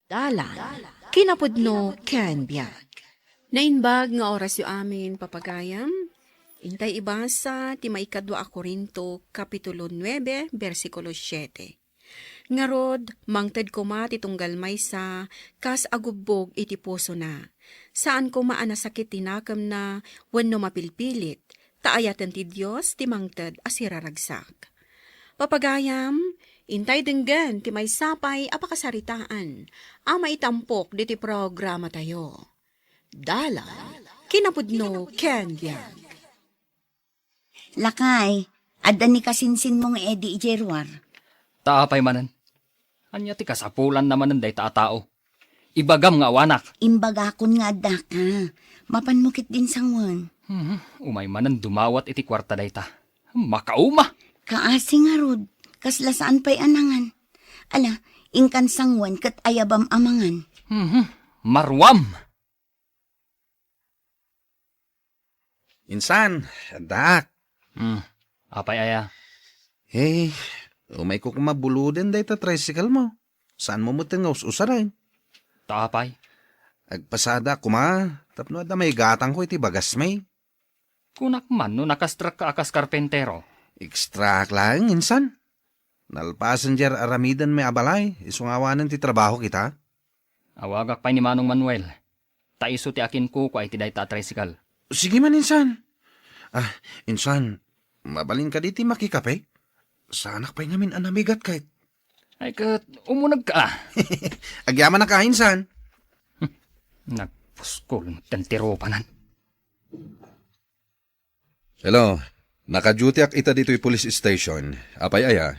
Dalan, kinapudno ken biag. Nainbag nga oras yu amin papagayam. Intay ibasa ti maikadwa a Korinto, Kapitulo 9, versikulo 7. Ngarod, mangted ko ma titunggal maysa, kas agubbog iti puso na. Saan ko maanasakit tinakam na, wenno mapilpilit, taayatan ti Diyos ti mangted asiraragsak. Papagayam, intay denggan ti may sapay apakasaritaan, ama itampok di ti programa tayo. Dala, kinapudno ken biag. Lakay, adda ni kasinsin mong edi ijerwar. Taapay manan. Anya ti kasapulan naman ng day tao. Ibagam nga wanak. Imbagakon nga adda ka. Mapanmukit din sangwan. Umay manan dumawat iti kwarta day ta. Makauma. Kaasi nga rod, kaslasaan pa'y anangan. Ala, ingkan sangwan kat ayabam amangan. Marwam. Insan, dak. Apay aya. Hey, umay ko kumabuluden day ta tricycle mo. Saan mo mutin nga usaray? Taapay. Agpasada kuma, tapno da may gatang ko iti bagas may. Kunak man no nakastrak ka akas karpentero. Extract lang, insan. Nal passenger aramidan may abalay, isungawanan ti trabaho kita. Awagak pay ni Manong Manuel. Taiso ti akin ko ay ti day ta tricycle. Sige man, insan. Insan, mabalin ka diti makikape? Sanak pa'y ngamin anamigat kahit. Ay kat umunag ka. Agyaman na ka, insan. Nagpuskol tentiro panan. Hello, naka-duty ak ita dito'y police station. Apay aya?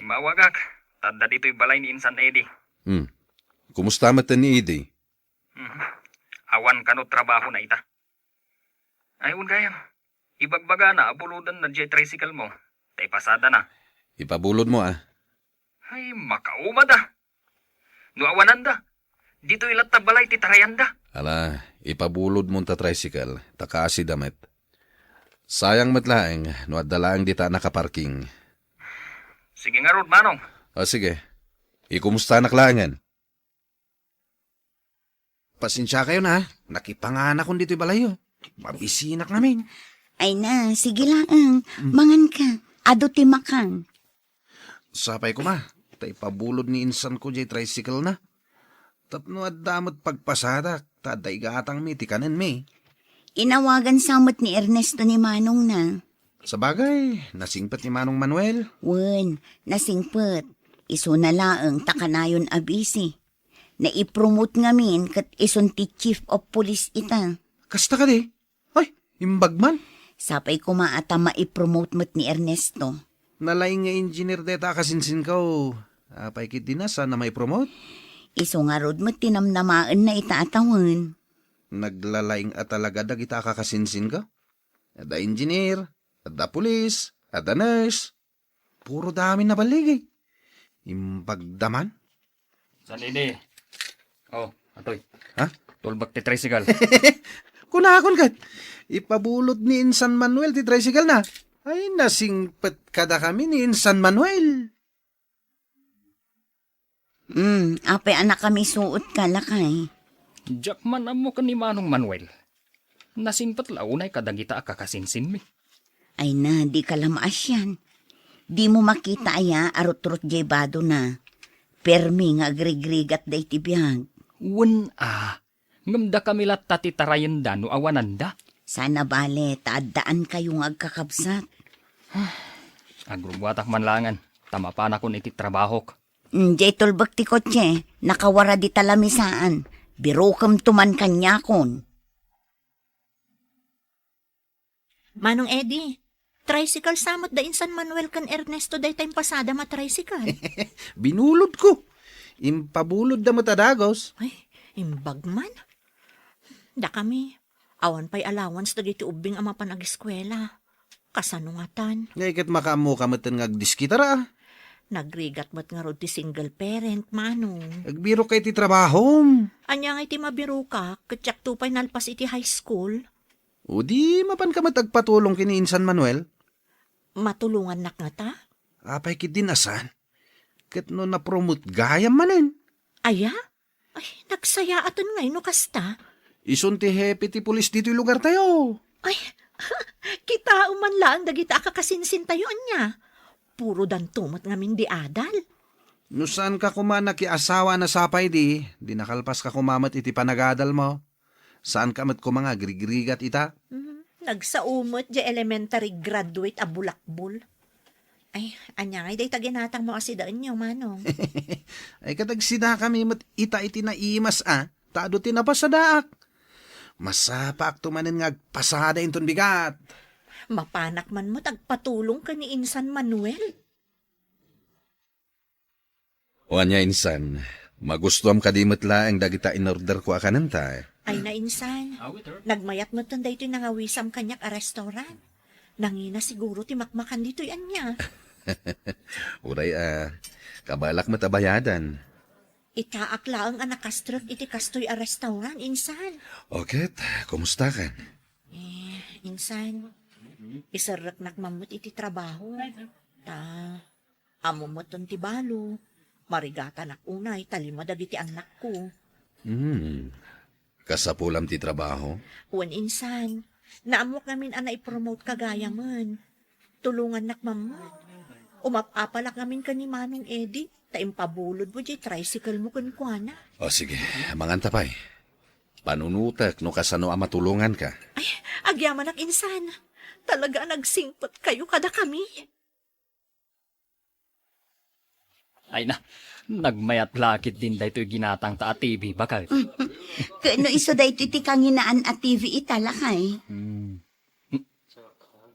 Mawagak. Tanda dito'y balay ni Insan Eddie. Kumusta matan ni Edie? Awan kano trabaho na ita. Ayun gayam. Ibagbaga na abuludan na jet tricycle mo. Tay pasada na. Ipabulod mo Ay, makauma da. Nuawanan da. Dito ilat na balay titarayan da. Ala, ipabulod mo ta tricycle, takasi damit. Sayang matlaeng, no at dalaang di ta nakaparking. Sige nga Rod, Manong. Sige, ikumusta naklangan? Pasensya kayo na, nakipangana kong dito'y balayo. Mabisinak namin. Ay na, sige lang. Mangan ka. Ado ti makan. Sapay ko ma, tay pabulod ni insan ko jay tricycle na. Tapno at damot pagpasada, taday gatang mi, tikanan mi. Inawagan samot ni Ernesto ni Manong na. Sa bagay, nasingpat ni Manong Manuel. Wen, nasingpet. Iso na laeng takanayon abisi. Naipromote ngamin kat ison ti chief of police ita. Kasta ka di? Ay, imbag man. Sapay ko maata maipromote mo't ni Ernesto. Nalaing nga engineer deta kasinsin ka o. Apay kit din na sana may promote. Iso nga rod mo't tinamnamaan na itaatawan. Naglalaing at talaga da kita kakasinsin ka. Ada engineer, ada police, ada nurse. Puro dami na baligay. Imbagdaman. San Eddie. Oh, atoy. Ha? Tulbak ti tricycle. Kunakon kat. Ipabulot ni Insan Manuel ti tricycle na. Ay, nasingpet kada kami ni Insan Manuel. Apay anak kami suot ka lakay. Jakman amo ka ni Manong Manuel. Nasimpat launay kadagita kakasinsin mi. Ay na, di ka lamaas yan. Di mo makita aya arot-rot jay bado na. Permi nga agrigrigat day tibiyag. Wen ngamda kami lat tatitarayan da no awanan da. Sana bale, taadaan kayong agkakabsat. Agrugwatak manlangan. Tama pa na kun iti trabahok. Jay tulbak ti kotse, nakawara di talamisaan. Birokam tuman kanyakon. Manong Eddie, tricycle samot da Insan Manuel kan Ernesto day time pasada tricycle. Binulod ko. Impabulod da matadagos. Ay, imbag man. Da kami, awan pa'y allowance da dito ubing ama pa nag-eskwela. Kasanungatan, Ngay kat makamu kamatan ngagdiskitara. nagrigat mo't nga rod ti single parent, Manong. Agbiro kay ti trabaho. Anya nga iti mabiro ka, katsak tupay nalpas iti high school. O di mapan ka matagpatulong kini Insan Manuel. Matulungan nak nga ta? Apay kit din asan. Kat no na-promote gayam manin. Aya? Ay, nagsaya aton ngay no kasta. Isun ti happy ti pulis dito yung lugar tayo. Ay, kita uman lang dagita kakasinsin tayo anya. Puro dantumot ngamin di adal. No saan ka kumana ki asawa na sapay di nakalpas ka kumamat iti panagadal mo. Saan ka mat kumanga grigrigat ita? Nagsaumot di elementary graduate a bulakbol. Ay, anya ngay day taginatang mo asidaan niyo, manong. Ay kadagsida kami mat ita iti naimas Tado tinapasadaak. Masapak tumanin nga pasada inton bigat. Mapanak man mo tagpatulong ka ni Insan Manuel. O anya insan, magustuam kadimot laeng dagita in-order ko akananta. Ay na Insan, nagmayat mo tanda ito'y nangawisam kanyak a restaurant. Nangina siguro ti makmakan dito'y anya. Uray kabalak matabayadan. Itaak laang anak kastrot iti kastoy a restaurant, Insan. Okay, kumusta kan? Insan, isarak nakmamot iti trabaho. Amumot ti balo. Marigata nak unay, talimadag iti anak ko. Kasapulam ti trabaho? Uwan Insan, naamok namin ana i-promote kagaya man. Tulungan nakmamot. Umapapalak namin ka ni Manong Eddie. Taimpabulod mo di tricycle mo kunkwana. O sige, mangantapay. Panunutak no kasano matulungan ka. Ay, agyaman ak Insan. Talaga nagsingpot kayo kada kami. Ay na, nagmayat lakit din da ito'y ginatang ta TV, bakal? Kano iso da ito iti kanginaan at TV italakay.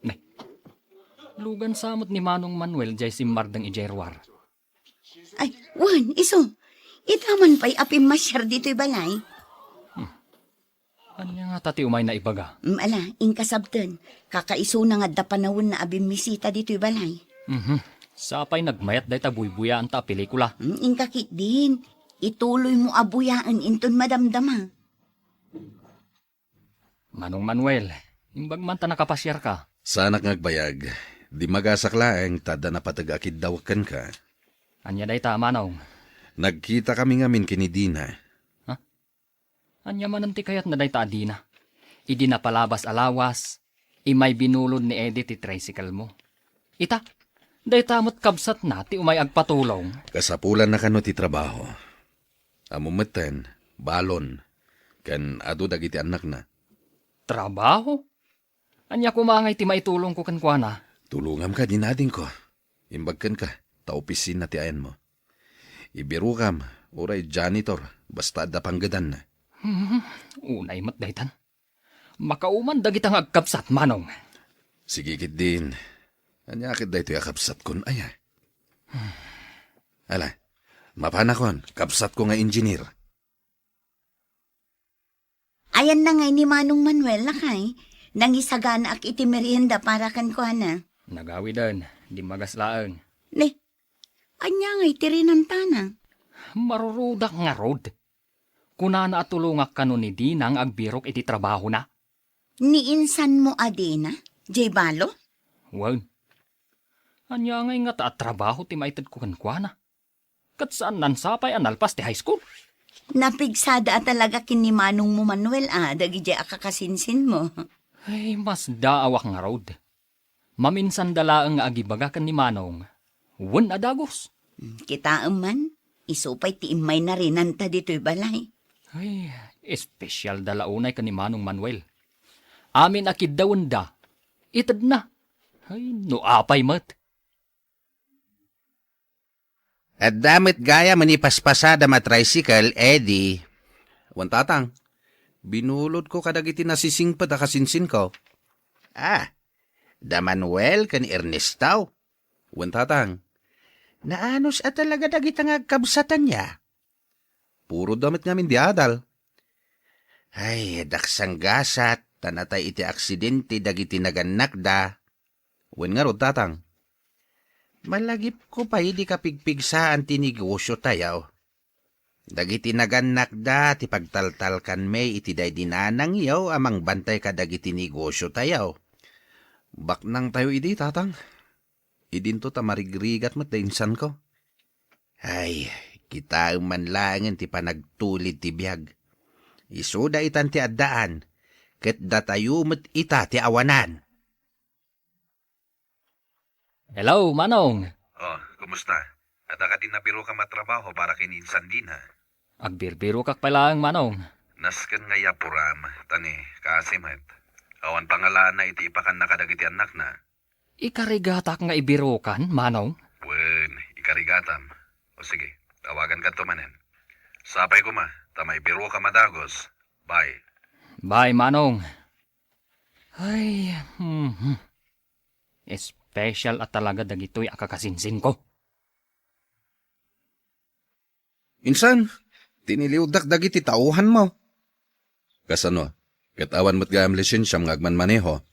Nay, lugan samot ni Manong Manuel jay si Mardang Ijerwar. Ay, wan, iso. Itaman pa'y apim masyar dito'y balay. Anya nga tati umay na ibaga? Ala, inkasabten. Kakaiso na nga da panahon na abim misita dito'y balay. Sapay nagmayat da ita buybuyaan ta pelikula. Inkakit din. Ituloy mo abuyaan inton madamdama. Manong Manuel, imbag man ta nakapasyar ka. Sanak ngagbayag. Di magasak laeng tada na patag-akid dawakan ka. Anya da ita, Manong? Nagkita kami ngamin kini Dina. Anya mananti kayat na da ita adina. Idi na palabas alawas. Imay binulod ni Edith ti tricycle mo. Ita, da ita mo't kabsat na ti umay agpatulong. Kasapulan na kano ti trabaho. Amumeten, balon. Kan ado dagiti anak na. Trabaho? Anya kumangay ti maitulong ko kankwana. Tulungam ka dinading ko. Imbagkan ka, taupisin na ti ayan mo. Ibiru kam, uray janitor, basta da panggadan na. Unay mat daytan. Makauman dagitang agkapsat, Manong. Sigigit din. Anyakit da ito yakapsat kon aya. Ala, mapanakon, kapsat ko nga engineer. Ayan na ngay ni Manong Manuel lakay. Nangisagana ak iti merienda para kan ko na. Nagawi dan, di magaslaang. Ne, anya ngay tirinantana. Marurudak nga rod. Kunana at tulungak kano ni Dinang agbirok iti trabaho na. Niinsan mo adena, Jay Balo? Wan. Anya ngay nga ta at trabaho ti maitad ko kankwana. Kat saan nansapay analpas ti high school? Napigsada talaga kini Manong mo Manuel dagi jay akakasinsin mo. Ay, mas daawak nga rod. Maminsan dalaang nga agibaga kan ni Manong. Wan adagos. Kita man, isupay ti imay na rin nanta dito'y balay. Ay, espesyal dalaunay kan ni Manong Manuel. Amin akid dawan da. Itad na. Ay, no apay mat. At damit gaya manipaspasada matricycle, Eddie. Wantatang, binulod ko kadagiti nasisingpad akasinsin ko. Da Manuel kan Ernestao. Wantatang, Naanos at talaga dagitang agkabsatan niya. puro damit ngamin di adal. Ay, daksang gasat, tanatay iti aksidente dagiti naganak da. Wen nga rod tatang. Malagip ko pa di kapigpigsaan ti negosyo tayaw. Dagiti naganak da, ti pagtaltalkan may iti day dinanang yaw, amang bantay ka dagiti negosyo tayaw. Baknang tayo idi tatang. Idinto ta marigrigat mat dainsan ko. Ay, Kita man langan ti panagtulid ti biyag. Isuda itan ti addaan, ket datayo met ita ti awanan. Hello, Manong. Oh, kumusta? At ka din nabiro ka matrabaho para kininsan din ha. Agbirbiro kak pala ang Manong. Nasken nga yapuram, tani, kasimet. Awan pangalan na iti ipakan nakadagiti anak na. Ikarigatak nga ibirokan, Manong. Wen, ikarigatam. O sige, tawagan ka tumanen. Sapay ko ma, tamay biro ka madagos. Bye. Bye, Manong. Ay, Special at talaga dagito'y akakasinsin ko. Insan, tiniliudak dagiti tauhan mo. Kasano? Katawan mo't gayam lisensyam ngagman maneho.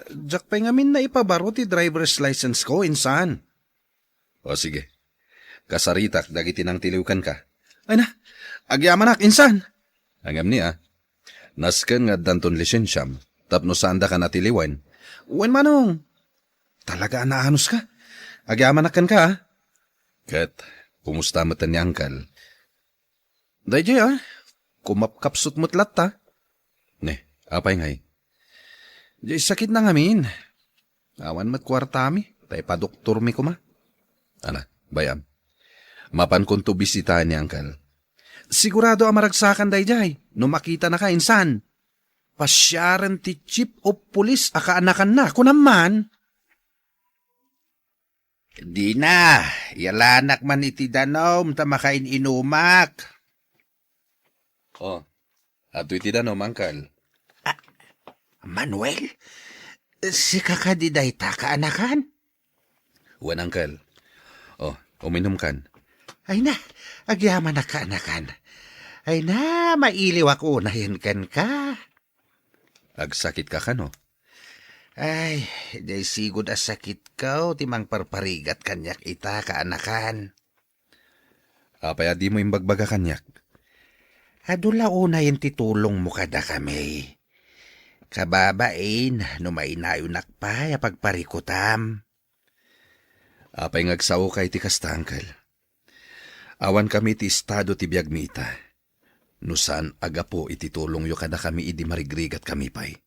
Jak pa ngamin na ipabaro ti driver's license ko, insan. O sige, kasaritak dagiti nang tiliwkan ka. Ay na, agyamanak, insan. Angam niya, nasken nga danton lisensyam, tapno sanda ka natiliwan. Uwan manong, talaga anaanos ka. Agyamanak ka, ha? Kat, kumusta mo ni Uncle? Dayjay, kumapkapsot mo't latta. Ne, apay ngay. Jay sakit na ngamin. Awan mat kwartami, tay pa doktor mi kuma. Ana, bayam. Mapan kong to bisitahan ni Uncle. Sigurado ang maragsakan dayjay, no makita na ka insan. Pasyaran ti chief of police akaanakan na, kunaman. Di na, yalanak man iti danom, tamakain inumak. Oh, ato iti danom, Uncle. Manuel, si kakadiday ta kaanakan? Uwan, Uncle. Oh, uminom kan. Ay na, agyaman na kaanakan. Ay na, mailiw ako unahin kan ka. Agsakit ka no? Ay, day sigod as sakit ka, timang parparigat kanyak ita kaanakan. Apay di mo imbagbaga kanyak. Adula unahin titulong mo kada kami. Kababain, no mainayunak pa, pagparikutam. Apay ngagsaw kay ti kasta, Uncle. Awan kami ti estado ti biagmita. No saan aga po ititulong yo kada kami idi marigrigat kami pay.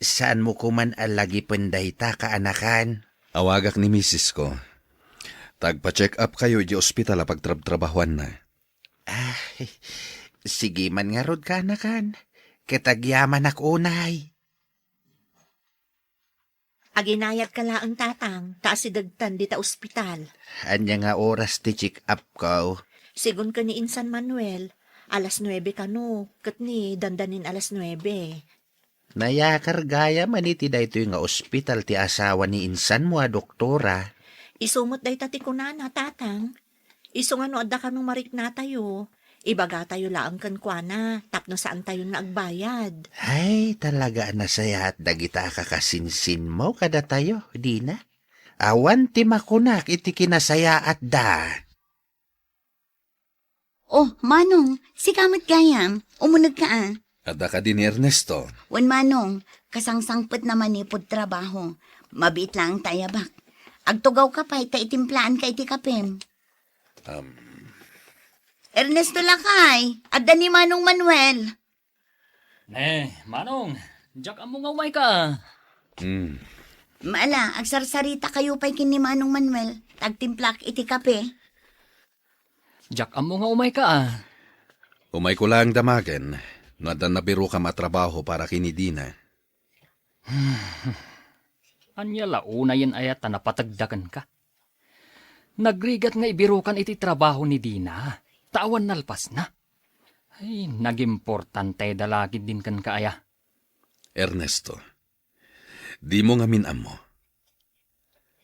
Saan mo kuman alagi penday ta kaanakan? Awagak ni misis ko. Tagpa-check up kayo di ospital pagtrab-trabahuan na. Sige man nga rod kaanakan. Kitagyaman ak unay. Aginayat ka laang tatang, taas idagtan di ta ospital. Anya nga oras ti check up ko. Sigun ka ni Insan Manuel, alas 9 ka no, kat ni dandanin alas 9. Nayakar gaya man iti dayto nga ospital ti asawa ni insan mo a doktora. Isumot day tati kunana, tatang. Iso nga no adda ka nung marik na tayo. Ibaga tayo laang kan kuana, tapno saan tayo naagbayad. Ay, talaga nasaya at dagita kakasinsin mo kada tayo, di na? Awan ti makunak iti kinasaya at da. Oh, Manong, si kamot gayam. Umunag ka ah. Ada ka din ni Ernesto. Wan Manong, kasangsangpet naman ni pod trabaho. Mabit lang tayabak. Agtugaw ka pa, itimplaan ka iti kapem. Ernesto lakay, adda ni Manong Manuel. Manong, jak amo nga umay ka. Maala, agsarsarita kayo pa'y kin ni Manong Manuel. Tagtimplak iti kape. Jak amo nga umay ka. Umay ko lang damagen. Nadan na biro ka matrabaho para kinidina. Anya launa yan ayat na napatagdagan ka. Nagrigat nga ibirukan iti trabaho ni Dina. Tawan nalpas na. Ay, nagimportante dalagid din kan kaaya. Ernesto, di mo nga minam mo.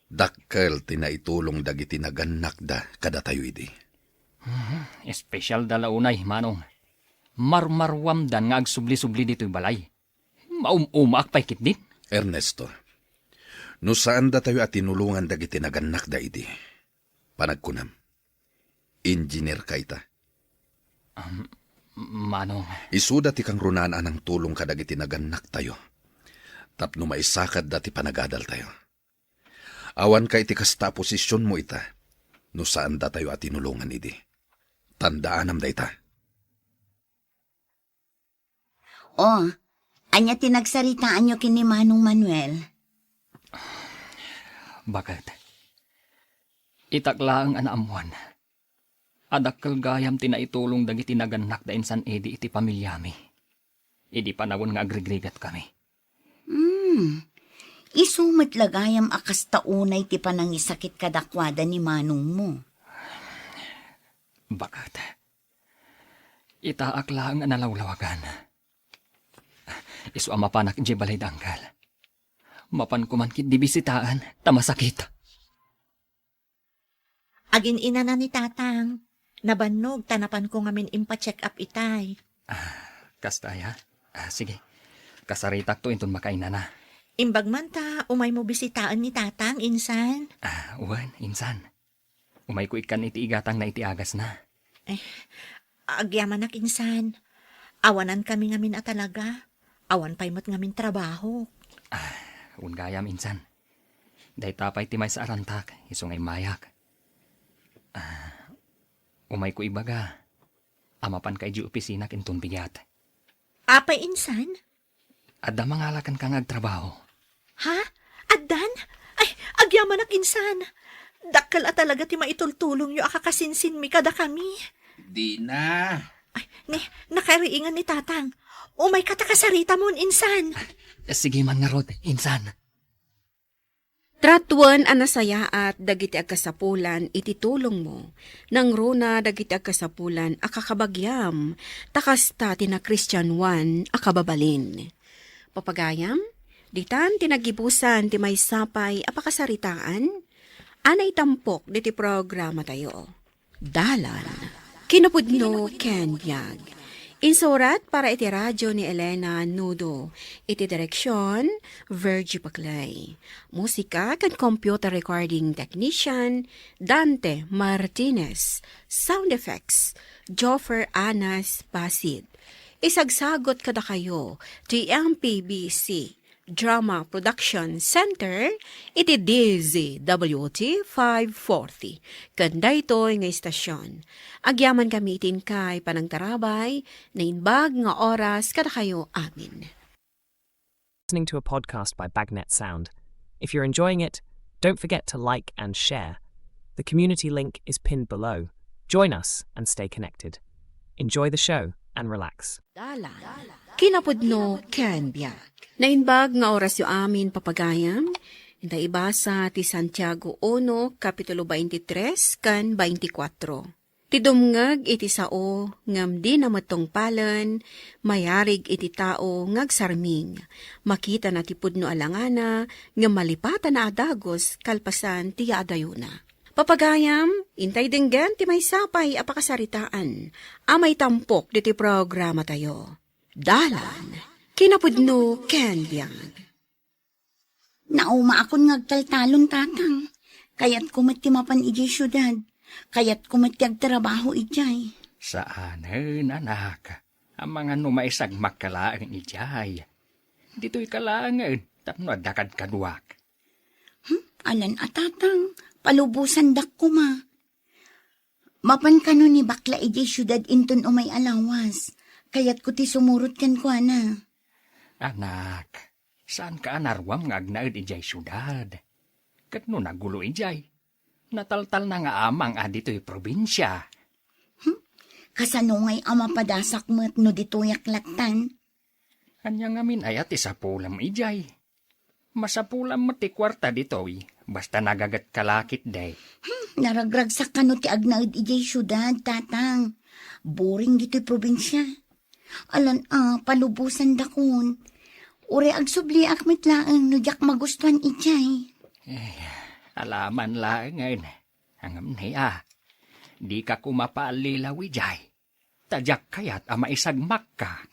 Dakkel tinaitulong dagiti naganak da kada tayo idi. Espesyal dalaunay, Manong. Marmarwamdan nga agsubli-subli dito'y balay. Maumak pa'y kit din. Ernesto, no saan da tayo at tinulungan dagiti naganak da idi? Panagkunam. Engineer ka ita. Manong. Isuda ti kang runaan ang tulong kadagiti naganak tayo. Tapno maisakad dati panagadal tayo. Awan ka iti kasta posisyon mo ita. No saan da tayo at tinulungan idi. Tandaan am da ita. O, anya tinagsaritaan nyo kini Manong Manuel. Bakit? Itakla ang anaamuan. Adakkel gayam tinaitulong dagiti naganak da insan edi iti pamilyami. Idi panawon nga agrigrigat kami. Isumat lagayam akas taunay ti panangisakit kadakwada ni Manong mo. Bakit? Itaakla ang analawlawagan. Isu amapanak di balay dangkal. Mapan kumankit di bisitaan, tamasakit. Agin ina na ni tatang. Nabannog, tanapan ko ngamin impa-check up itay. Kastaya? Sige. Kasaritak to inton makaina na. Imbag man ta, umay mo bisitaan ni tatang, insan. Uwan, insan. Umay ko ikan iti igatang na iti agas na. Agyaman nak, insan. Awanan kami ngamin at talaga. Awan pa'y mo't ngamin trabaho. Ungayam insan. Day tapay timay sa arantak, isungay mayak. Umay ko ibaga. Amapan kay di opisina kinton biyat. Apay, insan? Adda mangalakan kang agtrabaho. Ha? Addan? Ay, agyaman nak, insan. Dakkal at talaga ti maitultulong yo akakasinsin mi kada kami. Di na. Ay, nakariingan ni tatang. Umay katakasarita mo, insan. Sige man nga rod, insan. Tratuan anasaya at dagiti agkasapulan iti tulong mo. Nang runa dagiti agkasapulan akakabagyam. Takasta tina Christian 1 akababalin. Papagayam, ditan tinagibusan ti may sapay apakasaritaan. Anay tampok diti programa tayo. Dalan. Kinapudno Ken Biag. Insurat para iti radyo ni Elena Nudo. Iti direksyon, Virgie Paclay. Musika kan computer recording technician, Dante Martinez. Sound effects, Joffer Anas Basid. Isagsagot kada kayo, TMPBC Drama Production Center, iti DZWT 540. Kanda ito nga istasyon. Agyaman kamitin kay panangtarabay, na inbag nga oras kada kayo amin. Listening to a podcast by Bagnet Sound. If you're enjoying it, don't forget to like and share. The community link is pinned below. Join us and stay connected. Enjoy the show and relax. Dalan. Kinapudno Ken Biag. Nainbag nga oras yu amin papagayam. Inta ibasa ti Santiago 1, Kapitulo 23, kan 24. Ti dumngag iti sao, ngam di na matungpalan, mayarig iti tao ngag sarming. Makita na ti pudno alangana, ngam malipatan na adagos, kalpasan ti adayuna. Papagayam, intay dinggan ti may sapay apakasaritaan. Amay tampok diti programa tayo. Dalan. Kinapudno Ken Biag. Nauma akon ngagtaltalon tatang. Kayat kumati mapan ijay syudad. Kayat kumati agtrabaho ijay. Saanen, anak? Ang mga numaisag makalaang ijay. Dito'y kalangan, tapno adakad kaduak. Alan atatang, palubusan dak ko ma. Mapan kano ni bakla ijay syudad inton umay alawas. Kayat ko ti sumurot kan ko ana. Anak, saan ka anarwam nga agnaid ijay syudad? Katno nagulo ijay. Nataltal na nga amang adito'y probinsya. Kasanungay ama padasak mo't no ditoyak laktan. Anya ngamin ayat isapulam ijay. Masapulam mo ti kwarta dito'y, basta nagagat kalakit day. Naragragsak kano ti agnaid ijay syudad, tatang. Boring dito'y probinsya. Alan palubusan dakon. Ure agsubli akmet laeng nujak magustuhan ijay. Alaman lang ngayon. Hangam niya. Di ka kumapalilaw ijay. Tadyak kayat ama isagmak ka.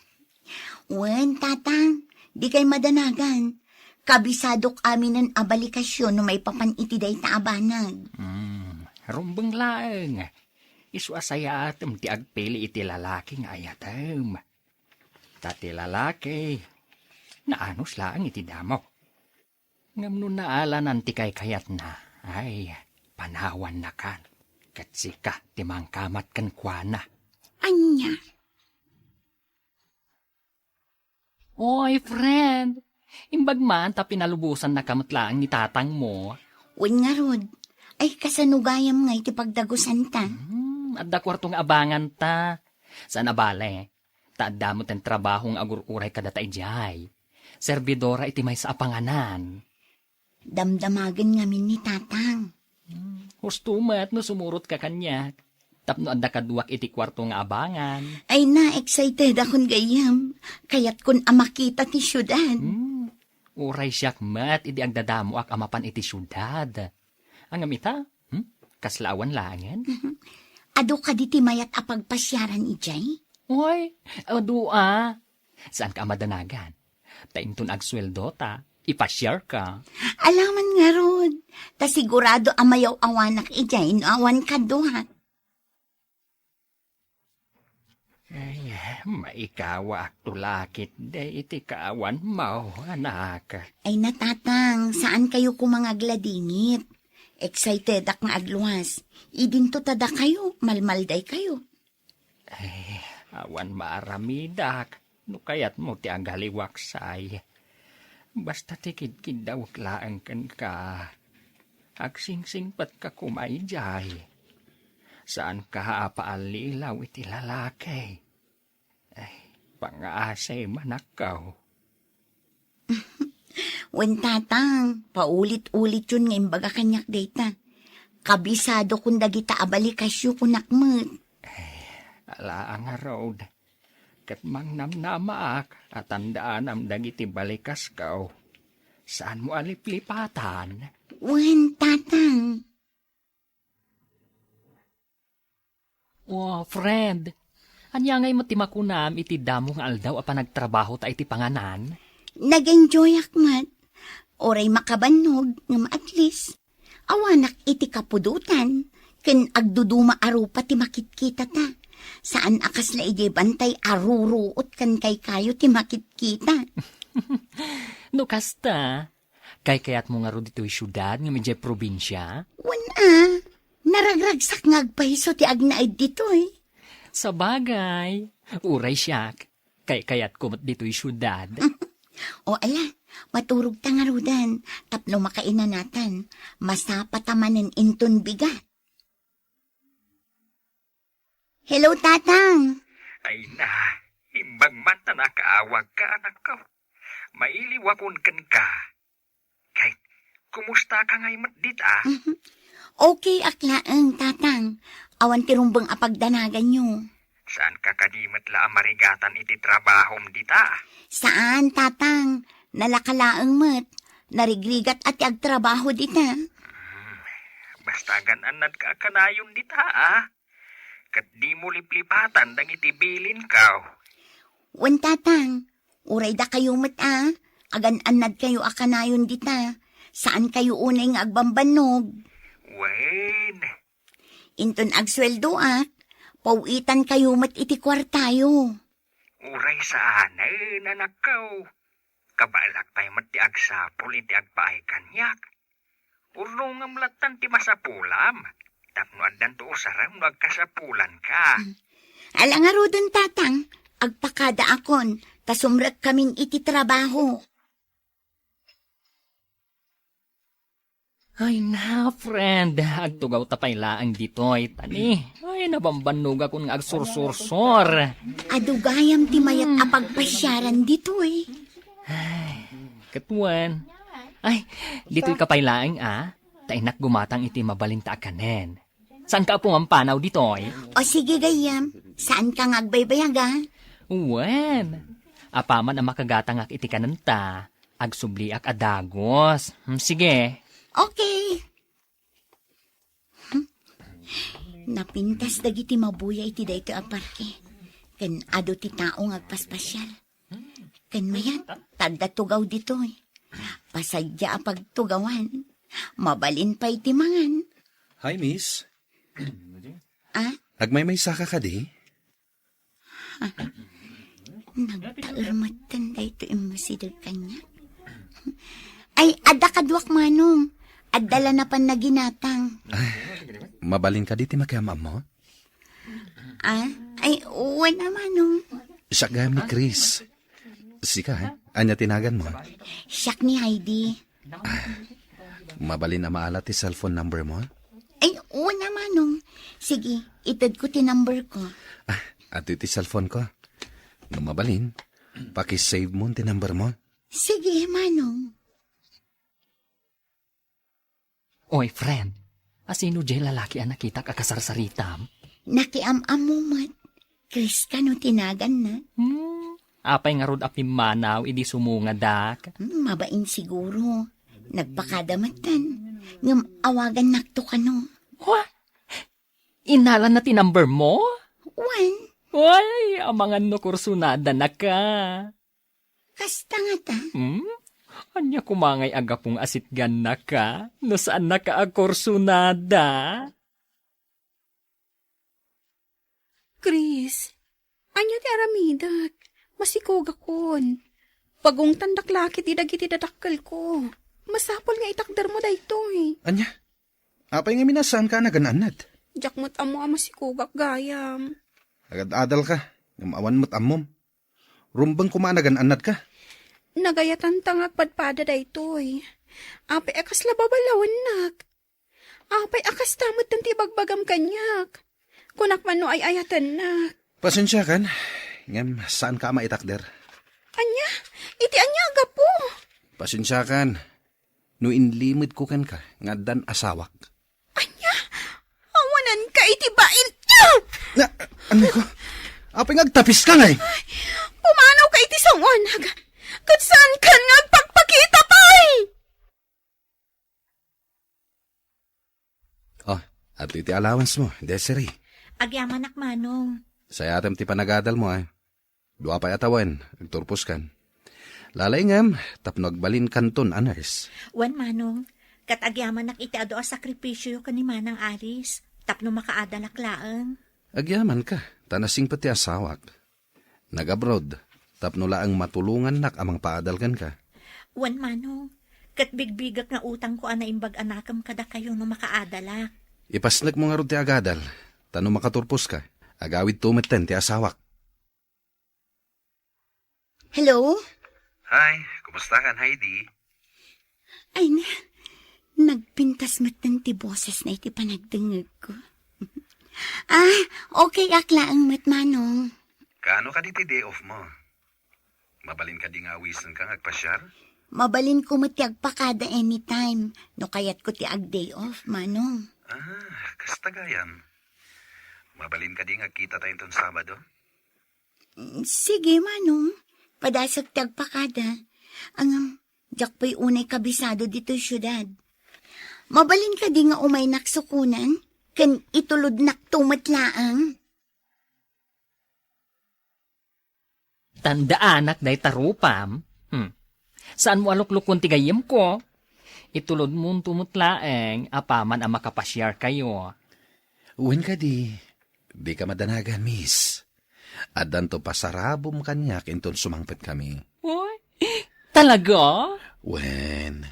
Wen, tatang, di kay madanagan. Kabisadok amin ng abalikasyon no may papanitiday ta abanag. Rumbeng lang. Isuasaya atem ti agpili iti lalaki nga ayatem. Tati lalaki, naanos lang iti damo. Ngam no naalanan ti kay kayat na. Ay, panawan na kan. Katsika, timang kamat kan kuana. Anya, Oy, friend. Imbag man ta pinalubusan na kamatlaang ni tatang mo. wen nga rod. Ay, kasanugayam nga iti pagdagusan ta. Adda kwartong abangan ta. Saan abale? Taadda mo ten trabahong agur-uray kada taijay. Servidora iti may sa apanganan. Damdamagan ngamin ni tatang. Hustumat no sumurot ka kanya. Tapno adda kaduak iti kwarto nga abangan. Ay na, excited akong gayam. Kaya't kun amakita ti syudad. Uray siyak mat, idi agdadamo ak amapan iti syudad. Ang amita, kaslawan langen. Ado ka di ti mayat apagpasyaran ijay? Uy, adua. Saan ka amadanagan? Taintun agsweldo ta, ipasyar ka. Alaman nga rod. Ta sigurado amayaw awanak ijay no awan kaduhat. Ay, maikawa ak tulakit, de iti kaawan mau, anak. Ay natatang, saan kayo kumangagladingit? Excited ak nga agluwas. Idinto tada kayo, malmalday kayo. Awan maaramidak, no kayat mo ti agaliwaksay. Basta tikid-kid daw laang kan ka. Agsingsing pat ka kumaijay. Saan ka paalilaw iti lalaki? Ay, pangaasay manakaw. Wen tatang, paulit-ulit yun nga imbaga kanyak data. Kabisado kung dagita abalikasyo kunakmet. Ala ang road. Kat mang namnamaak at tandaan am dagiti balikas kaw. Saan mo aliplipatan? Wen tatang, Oh, friend. Anya ngay matimakunam iti damo nga aldaw apa nagtrabaho ta iti panganan? nag-enjoy akmat. Oray makabanog ngam at least. Awanak iti kapudutan. Ken agduduma arupa ti makitkita ta. Saan akas la ije bantay aruruot kan kay kayo ti makitkita. No kasta, kay kayat mo nga ro dito'y syudad nga medyo probinsya? Wana, naragragsak nga agpahiso ti agnaid dito eh. Sa bagay, uray siyak. Kay kayat kumot dito'y syudad. O ala, maturog ta nga rudan, tapno makainanatan, masapatamanin inton bigat. Hello, tatang. Ay na, imbag man ta nakaawag ka, anak ko. Mailiwakon kan ka. Kay, kumusta ka ngay mat dita? Okay, aklaang, tatang. Awan tirumbang apagdanagan nyo. Saan ka kadimat la marigatan iti trabahom dita? Saan, tatang? Nalakalaang mat. Narigrigat at agtrabaho dita. Basta gananad ka kanayon dita, ah. Kat di mo liplipatan dang itibilin ka. Wan, tatang. Uray da kayo mat, ah. Agan-anad kayo akanayon dita. Saan kayo unay nga agbambanog? Wen, Inton agsweldo at, pauitan kayo mat iti kwartayo. uray saan eh, nanakaw. Kabalak tayo mat ti agsapul iti agpaay kanyak. Urno nga mlatan ti masapulam. Tapno adan to usarang magkasapulan ka. Ala nga rodon, tatang. Agpakada akon, tasumrag kaming iti trabaho. Ay na, friend. Agtugaw tapay laang dito'y tani. Ay, nabambanog ako nga agsursursor. Adugayam ti mayat apagpasyaran dito eh. Katuan. Ay, dito'y kapaylaang Tainak gumatang iti mabalinta akanen. Saan ka pumampanaw dito'y? O sige gayam, saan ka ngagbaybayaga? Uwen. Apaman ang makagatang ak iti kananta. Agsubli ak adagos. Sige. Okay. Napintas dagiti mabuya iti dayto a parke. Ken ado ti tao ngagpaspasyal. Ken mayat, tadda tugaw dito'y. Pasadya a pagtugawan. Mabalin pa iti mangan. Hi, miss. Ah? Agmay saka ka di? Nagtaarmatan dayto imasidag kanya. Ay, ada kadwak manong. Adala na pan na ginatang. Mabalin ka di ti makiamam mo? Ah? Ay, wala manong. Siya gam ni Chris. Sika, anya tinagan mo? Siyak ni Heidi. Mabalin na maala ti cellphone number mo? Ay, wala manong. Sige, itad ko ti number ko. At ti cellphone ko. No mabalin, pakisave mo ti number mo. Sige, manong. Oy, friend. Asino jay lalaki ang nakita kakasarsaritam? Nakiam-am mo mat. Chris ka no tinagan na. Apay nga rod api manaw, idi sumunga dak. Mabain siguro. Nagpakadamatan. Ngam awagan nakto ka no. What? Inalan na ti number mo? Wan, Uy, amangan no kursunada na ka. kasta nga ta. Anya kumangay agapong asitgan na ka? No saan na ka kursunada? Chris, anya ti aramidak. Masikog akon. Pagong tandak laki ti dagiti dadakkel ko. Masapol nga itakder mo daytoy. Anya? Apay nga minasan ka na gananad. Jakmot amo ang masikogak gayam. Agad-adal ka. Ngamawan mo't amom. Rumbang kumanagan anad ka. Nagayatan tangak padpada daytoy. Apay akas lababalawan nak. Apay akas tamot ng tibagbagam kanyak. Kunak man no ay ayatan nak. Pasensya kan. Ngam, saan ka maitakder? Anya, iti anya aga po. Pasensya kan. No inlimid ko kan ka. Ngadan asawak. Anya, awanan ka iti bain. Na, ano ko? Apay ngagtapis ka nga eh. Pumanaw ka iti sangonag. Kat saan ka nagpagpakita pa'y? Oh, at iti allowance mo, Desiree. Agyaman nak manong. Saya atam ti panagadal mo Dua pa yatawan, nagturpos kan. Lalay ngam, tapno agbalin kanton anars. Wan manong. Kat agyaman nak iti ado a sakripisyo ka ni Manang Alice. Tapno makaadalak laeng. Agyaman ka, tanasing pati asawak. Nag-abroad, tapno laang matulungan nak amang paadalgan ka. Wan manong. Kat bigbigak na utang ko ana imbag anakam kada kayo no makaadalak. Ipasnak mo nga ron ti agadal, tano makaturpos ka. Agawid tumeten ti asawak. Hello? Hi, kumusta kan, Heidi? Ay na, nagpintas matan ti boses na iti panagdangag ko. Okay akla ang matmanong. Kaano ka di ti day off mo? Mabalin ka di nga awisan ka ngagpasyar? Mabalin ko mo ti agpakada anytime. No kayat ko ti ag day off, manong. Kasta gayam. Mabalin ka di ngagkita tayo ton Sabado? Sige, manong. Padasag ti agpakada. Ang jak pa'y unay kabisado dito syudad. Mabalin ka di nga umay naksukunan. Kan itulod naktumatlaang. Tandaan day tarupam. Saan mo aluklukon ti gayem ko? Itulod mo tumutlaeng, apaman ang makapasyar kayo. Uwin ka di. Di ka madanagan, miss. At danto pasarabom kanya kinton sumangpet kami. Uy, talaga? Wen.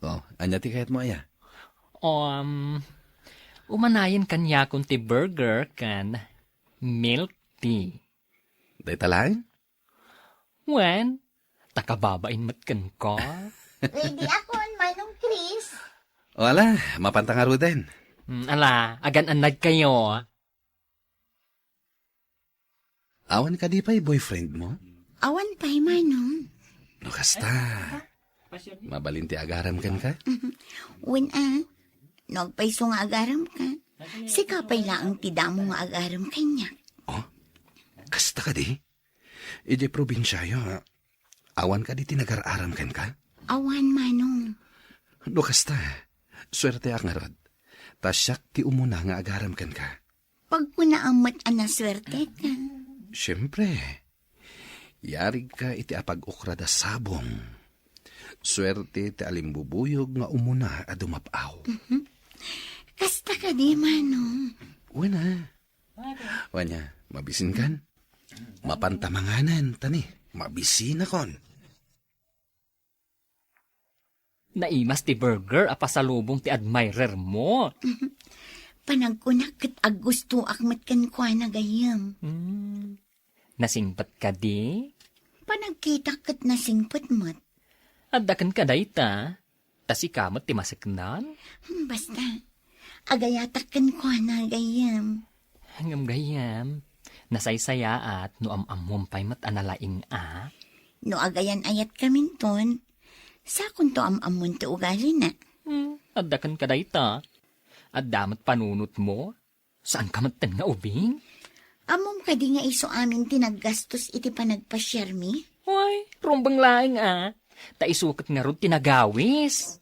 Oh, anya ti kahit mo aya? Umanayan kanya kung ti burger kan milk tea. Day talain? Wen, takababain matkan ko. Ready ako, manong Chris. Wala, mapantangaro din. Ala, agan-anag kayo. Awan ka di pa'y boyfriend mo? Awan pa'y manong. No kasta. Mabalin ti agaram kan ka? When nagpaiso nga agaram ka. Sikapay laang tidamo nga agaram kanya. Oh, kasta ka di? Ije probinsyayo, awan ka di tinagararam kan ka? Awan manong. No kasta, swerte ak nga rod. Tasyak ti umuna nga agaram kan ka. Pag punaamat anaswerte ka. Siyempre, yarig ka iti apag-ukra da sabong. Swerte ti alimbubuyog nga umuna a dumapaw. Kasta ka di manong. Wala. Wanya, mabisin kan? Mapantamanganan, tani. Mabisin akon. Naimas ti burger apasalubong ti admirer mo. Panagkunak ket ag gusto akmat kan kwa na gayam. Nasingpat ka di? Panagkita ket nasingpet mat. Addakan ka dayta. Tas ikamot ti masiknan. Basta, agayatak kan kwa na gayam. Hangam gayam. Nasaysaya at no am-amom pa'y mat analaing a. No agayan ayat kamin ton, sakon to am-amon ti ugali na. Addakan ka dayta. Addamat panunot mo. Saan ka matten nga ubing? Amom ka di nga iso amin tinaggastos iti panagpasyar mi? Hoy, rumbang laing a. Taisukat nga ron tinagawis.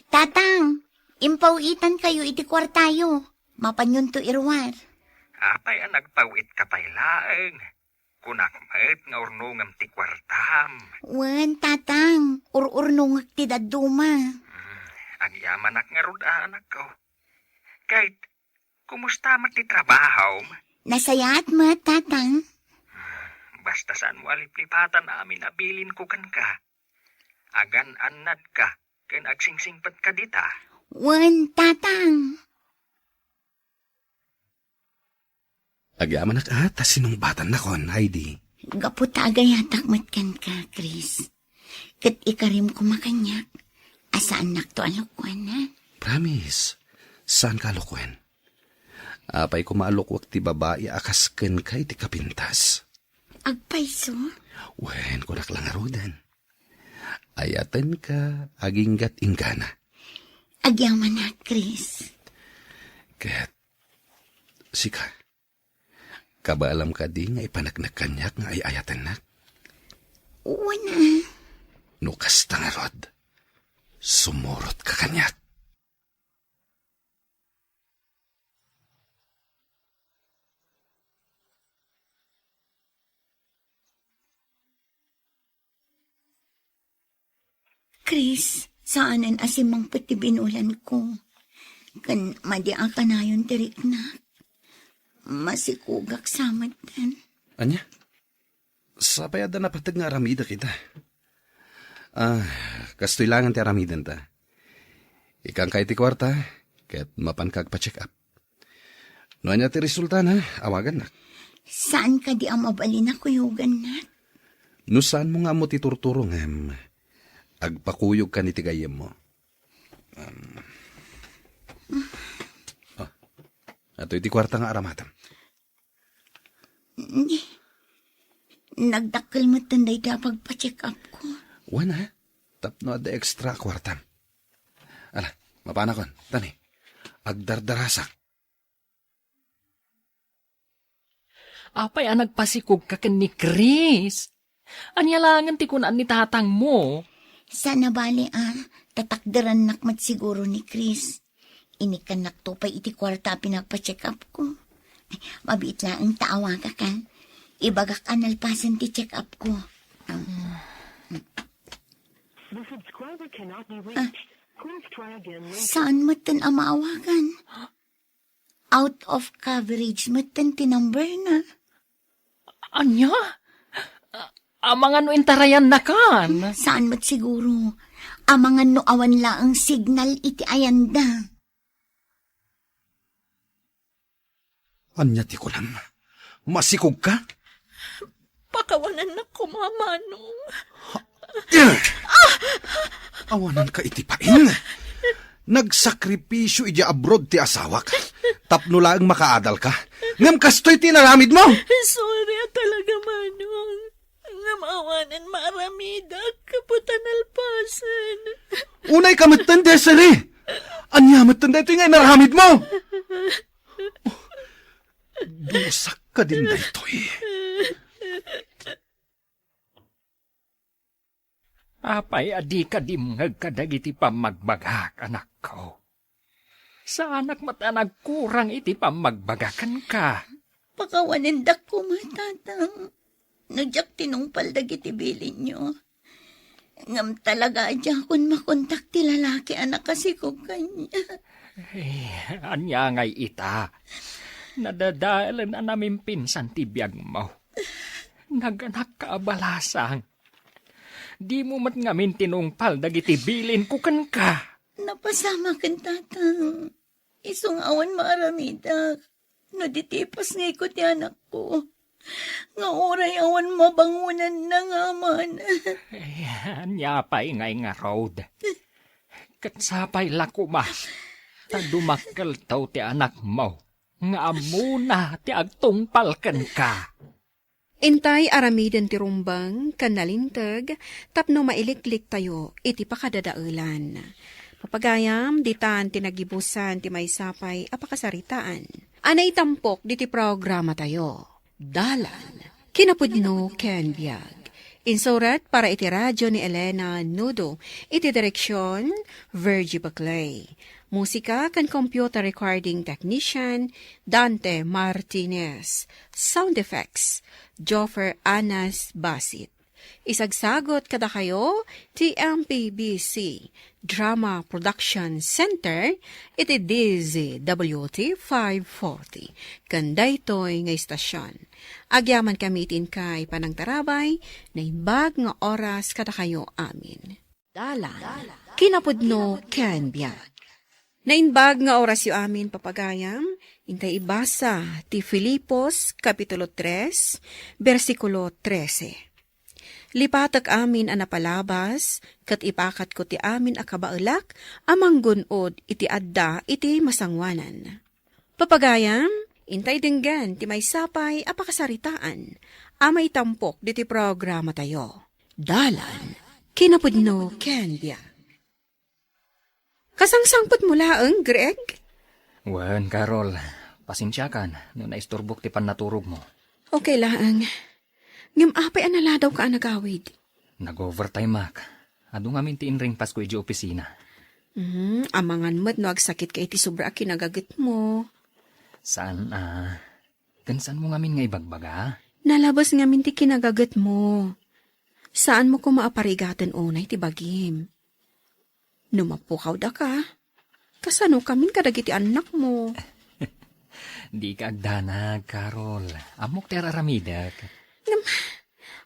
Tatang, impawitan kayo iti kwartayo. Mapanyon to irwar. Apay ang nagpawit ka pa'y laeng. Kunakmet nga urnungam ti kwartam. Wen, tatang, ur-urnungag ti daduma. Ang yamanak nga rod anak ko. Kahit, kumusta mat ti trabaho? Nasayaat mo, tatang. Basta saan mo aliplipatan amin abilin ko kan ka. Agan anad ka, ken agsingsingpat ka dita. Wen, tatang. Agyaman ta sinumbatan na kon, Heidi. Gaputa agayatak matkan ka, Chris. Kat ikarim ko makanyak. Asaan nakto alukwan, ha? Promise. Saan ka alukwen? Apay ko maalukwak ti babae akas ken kay ti kapintas. Agpaiso? Wen, kunak lang arudan. Ayaten ka, aginggat ingana. Agyaman na, Chris. Ket, sika, kabaalam ka di nga ipanagnak kanyak nga ay ayaten na. Wala. Nukas tangarod, sumurot ka kanyak. Chris, saanan asimang pati binulan ko. Kan madia ka na yun tirik na. Masikugak samad tan. Anya? Sapayada na patag nga aramida kita. Kastoy langan ti aramidan ta. Ikang kay ti kwarta, ket mapankag pa-check up. No anya ti resulta na, awagan na. Saan ka di ang mabalin na kuyugan na? No saan mo nga mo titurturo ngem, agpakuyog ka ni tigayem mo. Ato iti kwarta nga aramatan. Nagdakkel mo tanday ka pagpa-check up ko. Wana, tapno ada extra kwartan. Ala, mapanakon, tani, agdardarasak. Apay ang nagpasikog ka ken ni Chris. Anyalangan ti kunaan ni tatang mo. Sana bali tatakdaran nakmat siguro ni Chris. Inikan naktupay iti kwarta pinagpa-check up ko. Ay, mabiit lang ang taawa ka kan. Ibagak analpasan ti check up ko. Saan mo tan amawagan? Out of coverage mo tan tinumber na. Anya? Amangan no intarayan na kan. Saan mo't siguro? Amangan no awan la ang signal iti ayanda. Anya ti kulam, masikog ka? Pakawanan na ko, Manong. Awanan ka iti pain. Nagsakripisyo iti abroad ti asawak. Tapno lang makaadal ka. Ngam kastoy tinaramid mo. Sorry talaga, Manong. Ngamawanan maramida, kaputan alpasan. Unay kamatan desali. Anya matanda ito nga inaramid mo. Dusak ka din na ito eh. Apay adi ka dimngag kadag iti pamagbagak, anak ko. Sa anak mata nagkurang iti pamagbagakan ka. Pakawanan dak ko matatang. Nagyak tinungpal dagiti bilin nyo. Ngam talaga adya kun makontak ti lalaki anak kasi ko kanya. Anya ngay ita. Nadadalan na namin pinsan ti biyag mo. Naganak ka abalasang. Di mo mat ngamin tinungpal dagiti bilin ko kan ka. Napasama kan tatang. Isong awan maaramidak. No ditipas nga ko ti anak ko. Nga oray awan mabangunan na nga man. Nyapay ngay nga road. Katsapay lako ma. Tadumakkel taw ti anak mo. Nga amuna ti agtungpal kan ka. Intay aramiden ti rumbang, kanalintag, tapno mailiklik tayo, iti pakadadaulan. Papagayam, ditan tinagibusan ti may sapay, apakasaritaan. Anay tampok, di ti programa tayo. Dalan, kinapudno ken biag. Insurat para iti radyo ni Elena Nudo, iti direksyon, Virgie Baclay. Musika kan computer recording technician, Dante Martinez. Sound effects, Joffer Anas Basit. Isagsagot kada kayo, TMPBC, Drama Production Center, iti DZWT 540. Kandaytoy nga istasyon. Agyaman kamitin kay panangtarabay, na imbag nga oras kada kayo amin. Dalan, kinapudno ken biag. Nainbag nga oras yu amin papagayam, intay ibasa ti Filipos, Kapitulo 3, versikulo 13. Lipatak amin ang napalabas, kat ipakat ko ti amin akabaelak, amang gunod iti adda iti masangwanan. Papagayam, intay dinggan ti may sapay apakasaritaan, amay tampok diti programa tayo. Dalan, kinapudno ken biag. Kasangsangpot mo laeng, Greg? Wen, Carol, pasensya kan, no naisturbok ti panaturog mo. Okay laeng. Ngim apay anala daw ka nagawid. Nag-overtime mak. Ado nga mintiin ring Pasko iji opisina. Amangan mo't no agsakit ka iti sobra kinagagat mo. Saan Gansan mo ngamin nga ibagbaga? Nalabas nga min ti kinagagat mo. Saan mo ko maaparigatan unay ti bagim? Numapukaw da ka. Kasano kamin kadagiti anak mo? Di ka agdanag, Carol. Amok ti araramidak.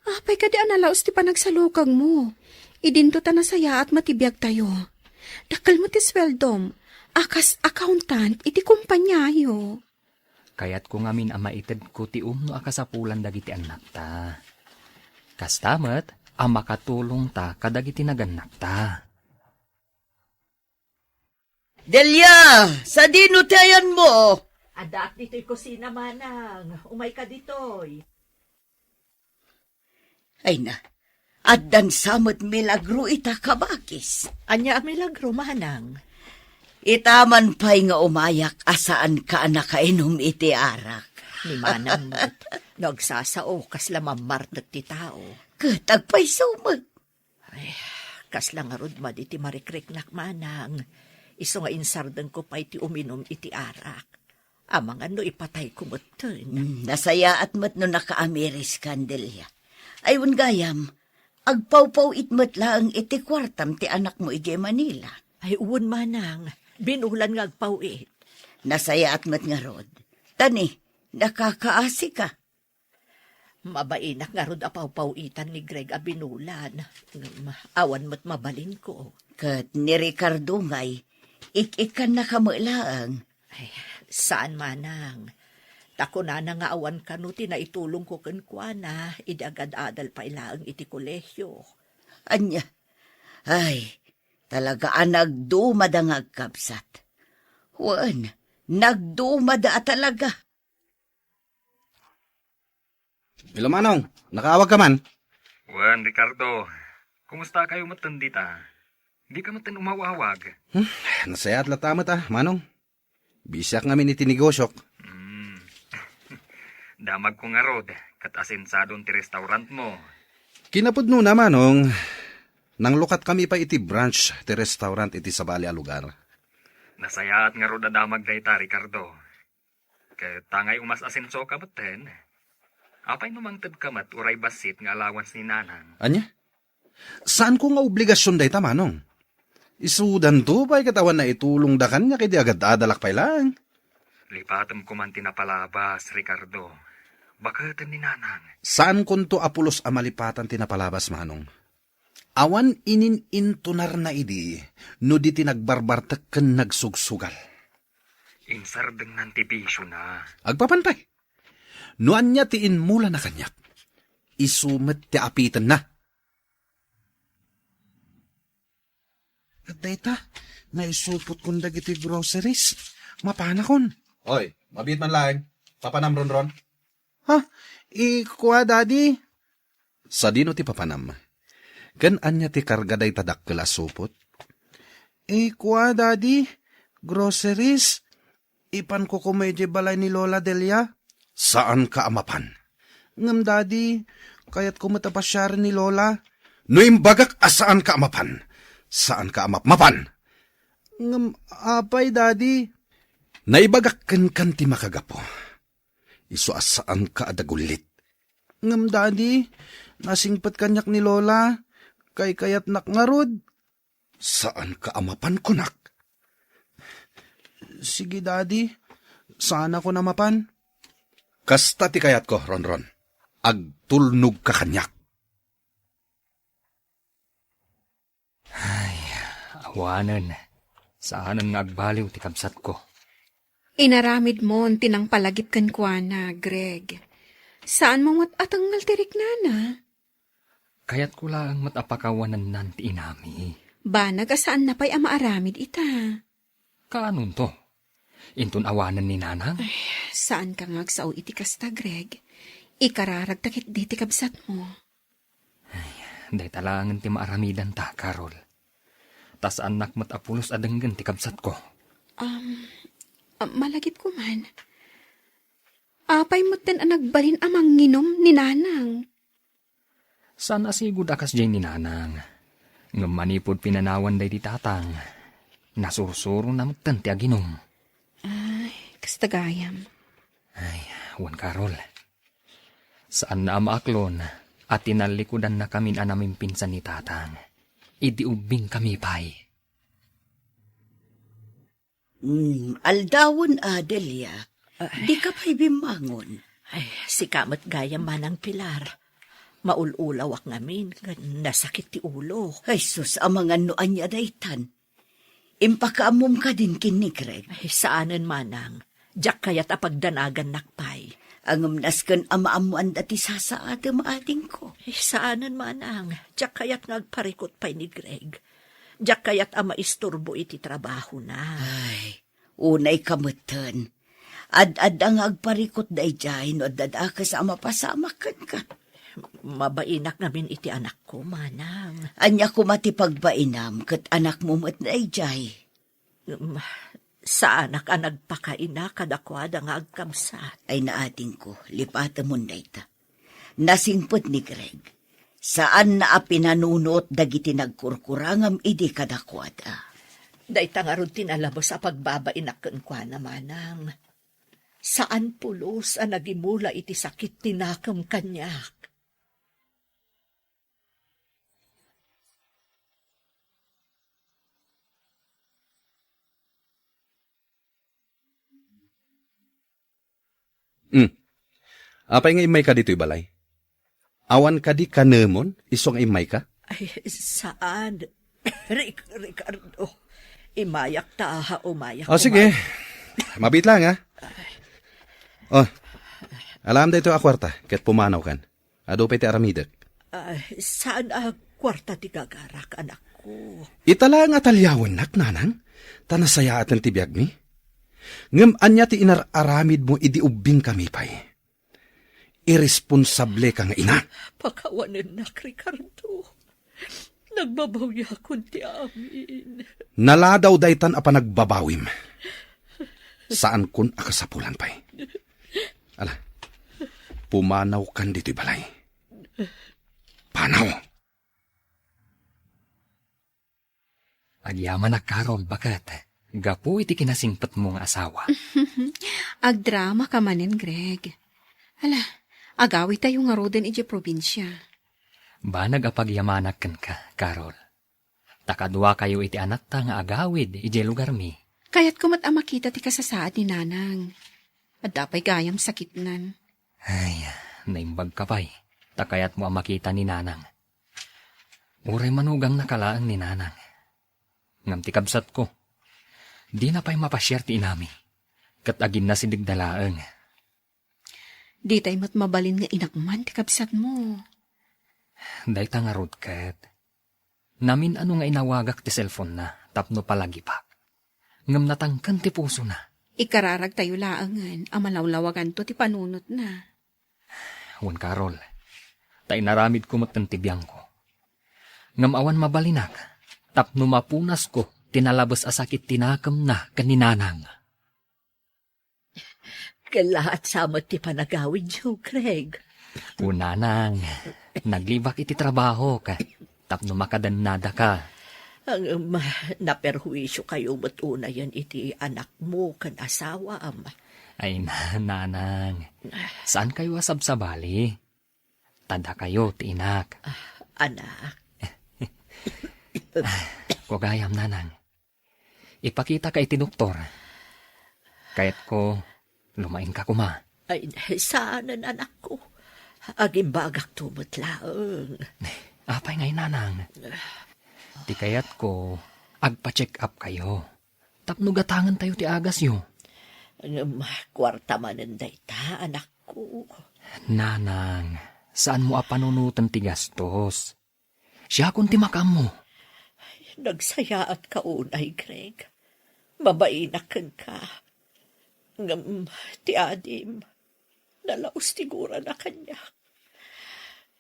Apay ka di analaos ti panagsalukag mo. Idinto ta nasaya at matibiyag tayo. Dakal mo ti sweldom. Akas accountant iti kumpanyayo. Kayat ko ngamin amaited ko ti umno akasapulan dagiti anak ta. Kastamet, makatulong ta kadagiti naganak ta. Delia, sa dinutayan mo. Adak dito'y kusina manang. Umay ka dito'y. Ay na, at dan samot milagro ita kabakis. Anya milagro manang. Itaman pa'y nga umayak asaan ka nakainom iti arak. Ni manang mo't. Nagsasao kas lamamartat ti tao. Katagpay sumag. Kas lang arod mad iti marikriknak manang. Iso nga insardan ko pa iti uminom iti arak. Amang ano ipatay ko mo't Nasaya at mat no nakaamiris kandelya. Ayun gayam, agpaw-paw itmat lang iti kwartam ti anak mo iti Manila. Ay uwan manang. Binulan nga agpawit. Nasaya at mat nga rod. Tani, nakakaasi ka. Mabainak nga rod apaw-pawitan ni Greg a binulan. Awan mo't mabalin ko. Kat ni Ricardo ngay, ik-ikan na kamalaang. Ay, saan manang? Tako na nga awan kanuti na itulong ko kenkwana, idagad-adal pa ilaang iti kolehyo. Anya, ay, talaga nagdumada nga agkapsat. Wan, nagdumada talaga. Hello, Manong. Nakaawag ka man? Juan, Ricardo, kumusta kayo matandita? Di ka matan umawawag. Nasaya at latamat Manong. Bisyak ngamin itinigosyok. Damag ko nga rod, kat asensadon ti restaurant mo. Kinapudno na, Manong. Nang lukat kami pa iti branch ti restaurant iti sabali a lugar. Nasayaat nga rod adamag dayta, Ricardo. Kaya tangay umas asenso ka baten. Apay numangtad ka mat uray basit nga allowance ni nanang. Anya? Saan ko nga obligasyon dayta, Manong? Isudan to ba'y katawan na itulong da kanya kaya di agad adalak pa lang. Lipatam ko man tinapalabas, Ricardo. Bakatan ni nanang. Saan kunto apulos a malipatan tinapalabas, Manong? Awan inintunar na idi, no di tinagbarbartak ken nagsugsugal. Insardeng nanti bisyo na. Agpapanpay. Nuan niya tiin mula na kanyak. Isumet ti apitan na. Dayta, naisupot kong dagiti groceries. Mapanakon. Oy, mabit man lang. Papanam ron. Ha? Ikuha, daddy. Sa dino ti papanam. Kan anya ti karga day tadak supot. Ikuha, daddy. Groceries. Ipan ko kumedye balay ni Lola Delia. Saan ka amapan? Ngam, daddy. Kaya't kumatapasyar ni Lola. No imbagak asaan ka amapan? Saan ka amapan? Ngam, apay, daddy. Naibagak kan ti makagapo. Isu asaan ka adagulit. Ngam, daddy. Nasingpat kanyak ni Lola. Kayat nakngarod. Saan ka amapan kunak? Sige, daddy. Sana ko namapan. Kasta ti kayat ko, Ron. Agtulnog ka kanyak. Awanan. Saanan nga agbaliw ti kabsat ko. Inaramid mo tinang palagip kan kuana, Greg. Saan mo atang ngaltirik na? Kayat ko lang matapakawanan nan ti inami. Banag asaan na pa'y amaaramid ita. Kaanon to? Intun awanan ni nanang? Saan ka ngagsao iti kasta, Greg? Ikararagtakit di ti kabsat mo. Day talangan ti maaramidan ta, Carol. Tas anak matapulos adenggan ti kabsat ko. Malagip ko man. Apay mo ten anagbalin amang nginom ni nanang. Saan asigod akas dyan ni nanang? Ngam manipod pinanawan day di tatang. Nasursuro na magtan ti aginom. Ay, kastagayam. Wan Carol. Saan na amaaklon at tinalikudan na kami anaming pinsan ni tatang. Idiubing kami pa'y. Aldawon, Adelia. Di ka pa'y bimangon. Ay, si kamat gaya manang Pilar. Maululaw ak ngamin, nasakit ti ulo. Ay, sus, ang mga noan niya daytan. Impakaamom ka din kini, Greg. Ay, saanan manang, jak kayat apagdanagan nakpay. Ang umnaskan amaamuan dati sasaate maating ko. Ay, saanan manang, jak kayat ngagparikot pay ni Greg. Jak kayat ama isturbo iti trabaho na. Ay, unay kamutan. Ad-ad ang agparikot day jay, no dadakas ama pasamakan ka. Mabainak namin iti anak ko, manang. Anya ko matipagbainam, kat anak mo mat day jay. Sa anak ang nagpakaina kadakwada nga agkamsat. Ay naating ko, lipata mo na ita. Nasingpot ni Greg. Saan na pinanunot dagiti nagkurkurangam idi kadakwada. Dayta nga ron tinalabos sa pagbabainak kwa na manang. Saan pulos ang nagimula iti sakit tinakam kanyak? Apay nga imay ka dito'y balay? Awan ka di kanemon, isong imay ka? Ay, saan? Ricardo, imayak ta, umayak. Sige. Mabit lang, ha? Alam da ito akwarta, kat pumanaw kan. Ado pa iti aramidek. Saan kwarta ti gagarak, anak ko? Itala nga talyawan nak, nanang. Tanasaya atan ti biyag mi. Ngam anya ti inararamid mo idiubing kami pa'y. Irresponsable ka nga ina. Pakawanan nak, Ricardo. Nagbabawya kunti amin. Naladaw daytan apa nagbabawim. Saan kun akasapulan pa'y. Ala, pumanaw kan dito'y balay. Panaw. Agyaman na Carol, bakit? Gapu iti kinasingpat mong asawa. Agdrama ka manin, Greg. Ala, agawi tayo nga roden iti probinsya. Ba nagapagyamanak ka, Carol? Takadwa kayo iti anak ta nga agawid iti lugar mi. Kaya't kumat makita ti kasasaad ni nanang. At dapay gayam sakitnan. Ay, naimbag ka pa'y. Takayat mo ang makita ni nanang. Uray manugang nakalaang ni nanang. Ngam ti kabsat ko. Di na pa'y mapasyar ti inami. Kat agin na si digdalaang. Di tayo mat mabalin nga inakman ti kabsat mo. Day ta nga rod kat. Namin ano nga inawagak ti cellphone na tapno palagipak. Ngam natangkan ti puso na. Ikararag tayo laangan, ang malawlawagan to ti panunot na. Wan Karol, tay naramid ko matantibiyang ko. Ngam awan mabalinak, tapno mapunas ko, tinalabas asakit tinakam na kaninanang. Kalahat samot ti panagawid yo, Craig. Unanang, naglibak iti trabaho ka, tapno makadannada ka. Ang naperhuisyo kayo ba't una yan iti anak mo kan asawa am. Ay nanang, saan kayo asabsabali? Tada kayo, tiinak. Anak, Kugayam nanang, ipakita ka iti doktor. Kayat ko, lumain ka kuma. ay saanan anak ko. Agimbagak tumutlaang. Apay ngay nanang. Di kayat ko, agpa-check up kayo. Tapno gatangan tayo ti agas yo. Kwarta manan dayta, anak ko. Nanang, saan mo apanunutan ti gastos? Siya kung ti makam mo. Nagsaya at kaunay, Greg. Mabainak ka. Ngam, ti adim, nalaos tigura na kanya.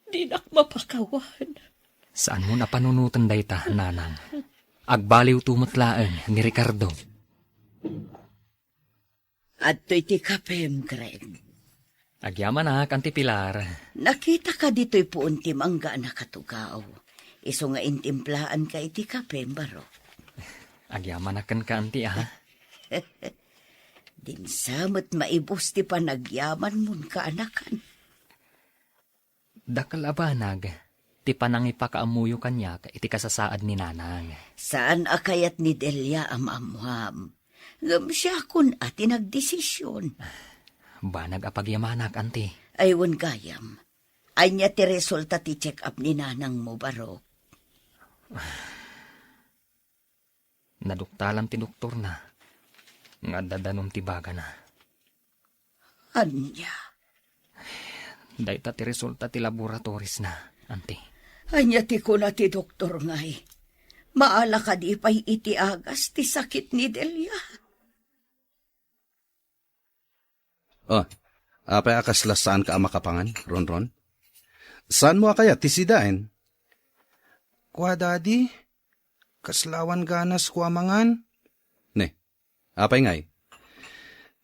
Di nak mapakawan. Saan mo napanunutan dayta, nanang? Agbaliw tumutlaan ni Ricardo. At to'y ti kapem, Greg. Agyaman na, kanti Pilar. Nakita ka dito'y puuntim ang na katugaw. Iso nga intimplaan ka iti kapem, baro. Agyaman na kan kanti, ah. Dinsamot maibos ti panagyaman mun kaanakan. Dakal abanag, ti panangipakaamuyo kanya ka iti kasasaad ni nanang. Saan akayat ni Delia amamuham? Ngam siya kun ati nagdesisyon. Banag apagyamanak, anti. Aywan gayam. Ay niya ti resulta ti check up ni nanang mo, baro. Naduktalan ti doktor na. Nga dadanom ti baga na. Anya? Dayta ti resulta ti laboratories na, anti. Anya ti ko na ti doktor ngay. Maala ka di pa'y iti agas ti sakit ni Delia. Oh, apay akaslas saan ka makapangan, Ron? Saan mo kaya tisidain? Kwa, daddy? Kaslawan ganas kwa mangan? Ne, apay ngay.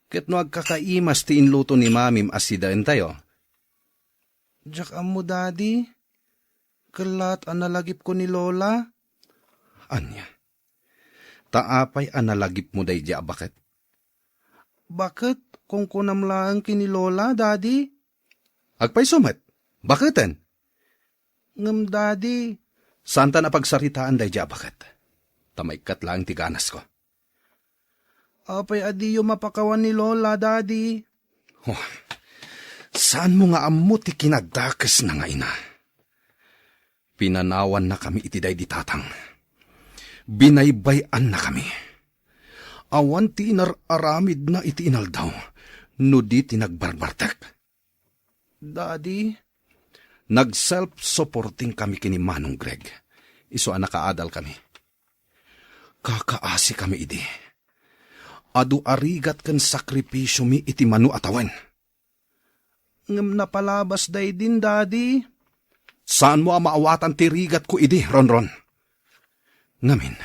Ket no agkakaimas ti inluto ni mamim asidain tayo. Diyak mo, daddy? Kalat analagip ko ni Lola? Anya? Taapay analagip mo day diya bakit? Bakit? Kung kunamlaan kini Lola, daddy? Agpay sumat. Bakiten? Ngam, daddy. Saan ta na pagsaritaan day diya bakit? Tamaykat lang tiganas ko. Apay adiyo mapakawan ni Lola, daddy. Oh, saan mo nga ammo ti kinagdakas na nga ina? Pinanawan na kami itiday di tatang. Binaybayan na kami. Awan ti inararamid na iti inaldaw, no di tinagbarbartek. Daddy, nag-self-supporting kami kini Manong Greg. Iso nakaadal kami. Kakaasi kami idi. Adu arigat kan sakripisyo mi iti manu atawan. Ngam napalabas day din, daddy. Saan mo maawatan ti rigat ko idi, Ron? Ngamin,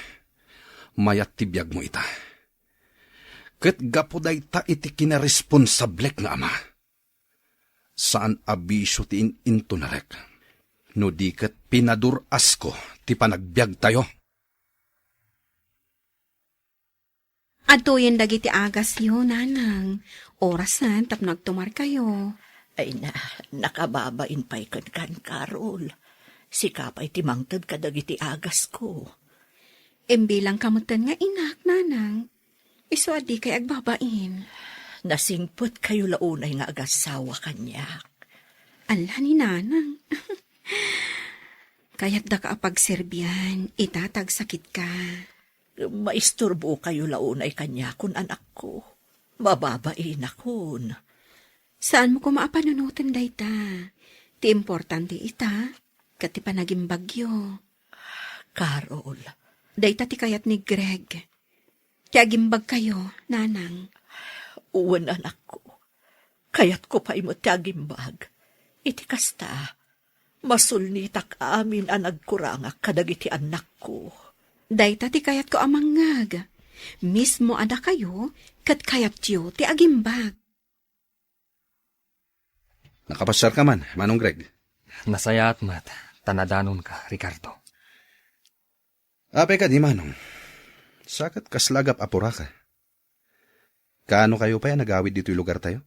mayat ti biyag mo ita. Ket gapuday ta iti kinaresponsablek nga ama. Saan abisyo ti into narek? No di ket pinaduras ko ti panagbiag tayo. Atuyin dagiti agas yo, nanang. Orasan, tap nagtumar kayo. Ay nakababain pa'y kan Karol. Sikapay timangtad kadagiti agas ko. Embilang kamutan nga inak, nanang. Iso adi kay agbabain. Nasingpot kayo launay nga agasawa kanyak. Ala ni nanang. Kayat da ka apagserbiyan, itatag sakit ka. Maisturbo kayo launay kanya kun anak ko. Mababain akon. Saan mo ko maapanunutan dayta? Ti importante ita, kat ti panaging bagyo. Carol, Dayta ti kayat ni Greg. Ti agimbag kayo, nanang. uwan anak ko. Kayat ko pa imo tiagimbag. Iti kasta, masulnitak amin ang nagkurangak kadagiti anak ko. Dayta ti kayat ko amangag. Mismo ada kayo, kat kayat tiyo ti agimbag. Nakapasyar ka man, Manong Greg. Nasaya at mat, tanadanon ka, Ricardo. Apay ka di, Manong. Sakat kaslagap apura ka. Kaano kayo pa nagawid dito'y lugar tayo?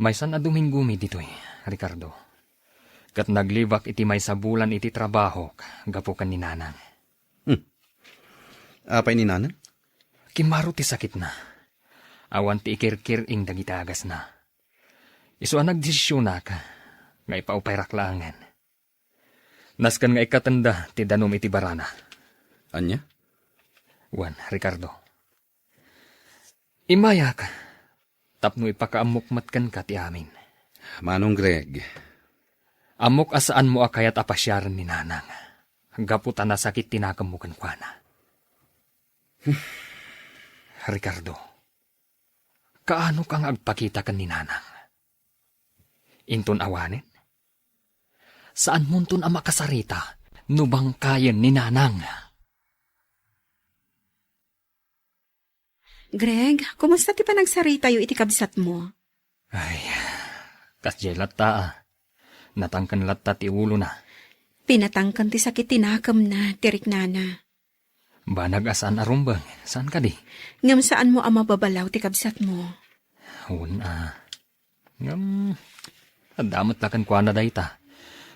May san na duminggumi dito'y, Ricardo. Kat naglibak iti may sabulan iti trabaho, gapo kan ni nanang. Apay ni Nanang? Kimaro ti sakit na. Awan ti ikirkir ing dagitagas na. Iso ang nagdesisyon na ka, nga ipaupay raklangan. Naskan nga ikatanda ti danom iti barana. Anya? Wan, Ricardo. Imayak, tapno ipakaamukmat kan ka ti amin. Manong Greg, Amok asaan mo akayat apasyaran ni nanang. Gaputan na sakit tinakam mo kan kwa na. Ricardo, kaano kang agpakita kan ni nanang? Inton awanin? Saan munton ang makasarita, nubang kayan ni nanang? Greg, kumusta ti panagsarita yu iti kabsat mo? Ay, kasjay latta natangkan latta ti ulo na. Pinatangkan ti sakit tinakam na, tirik nana. Banag asaan arumbang, saan ka di? Ngam saan mo ang mababalaw ti kabsat mo? Ngam, adamat lakan kwa na dayta.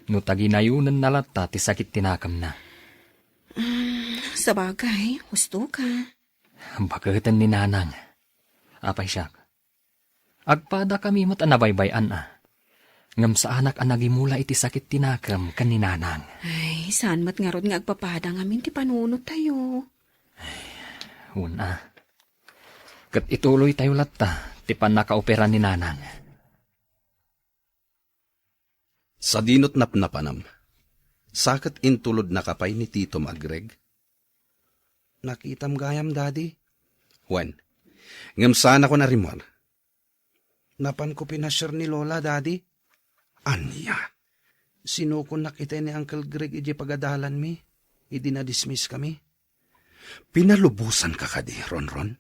No taginayunan na latta ti sakit tinakam na. Sa bagay, husto ka. Bakatan ni nanang. Apay siya. Agpada kami matanabaybayan Ngam sa anak ang nagimula iti sakit tinakam kan ni nanang. Ay, saan mat nga rod nga agpapada ngamin ti panunod tayo. Kat ituloy tayo latta, ti pan nakaopera ni nanang. sa dinot napnapanam, sakat intulod na kapay ni Tito Magreg. Nakitam gayam, Daddy. Wen, ngam sana ko na rimor. Napan ko pinasyar ni Lola, Daddy. Anya, sinukon nakita ni Uncle Greg iji pagadalan mi, idi na-dismiss kami. Pinalubusan ka kadi, Ron.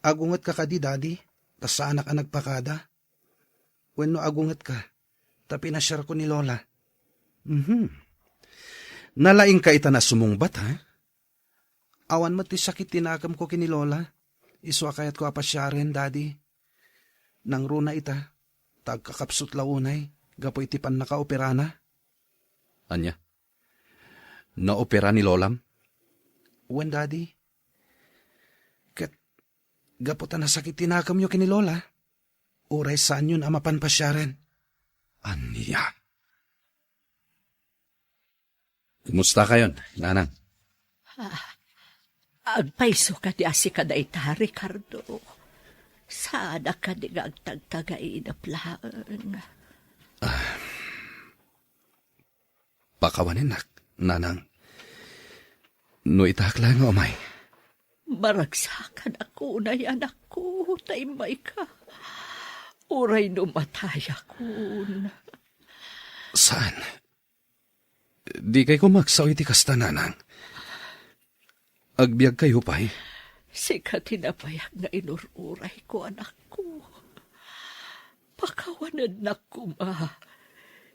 Agungat ka kadi, Daddy, tas sa anak ang nagpakada. When no agungat ka, ta pinasyar ko ni Lola. Nalaing ka ita na sumungbat, ha? Awan mo ti sakit tinakam ko kini Lola. Iswa kayat ko apasyaren, Daddy. Nang runa ita, tagkakapsut launay, gapo iti pan nakaopera na. Anya? Naopera ni Lolam? When, Daddy? Kat, gapo ta nasakit tinakam nyo kini Lola. Uray saan yun amapan pasyaren. Anya? Kumusta kayon, Nanang? Agpaiso ka di asi ka da ita, Ricardo. Sada ka di agtagtagay na plaan. Pakawanin, Nanang. No itakla nga, Omay. Maragsakan ako na yan ako, taimay ka. Uray no mataya kun. Saan? Di kay kumaksaw iti kasta, Nanang. Agbiag kayo, Pay. Sika tinapayak na inururay ko, anak ko. Pakawanan na ko, ma.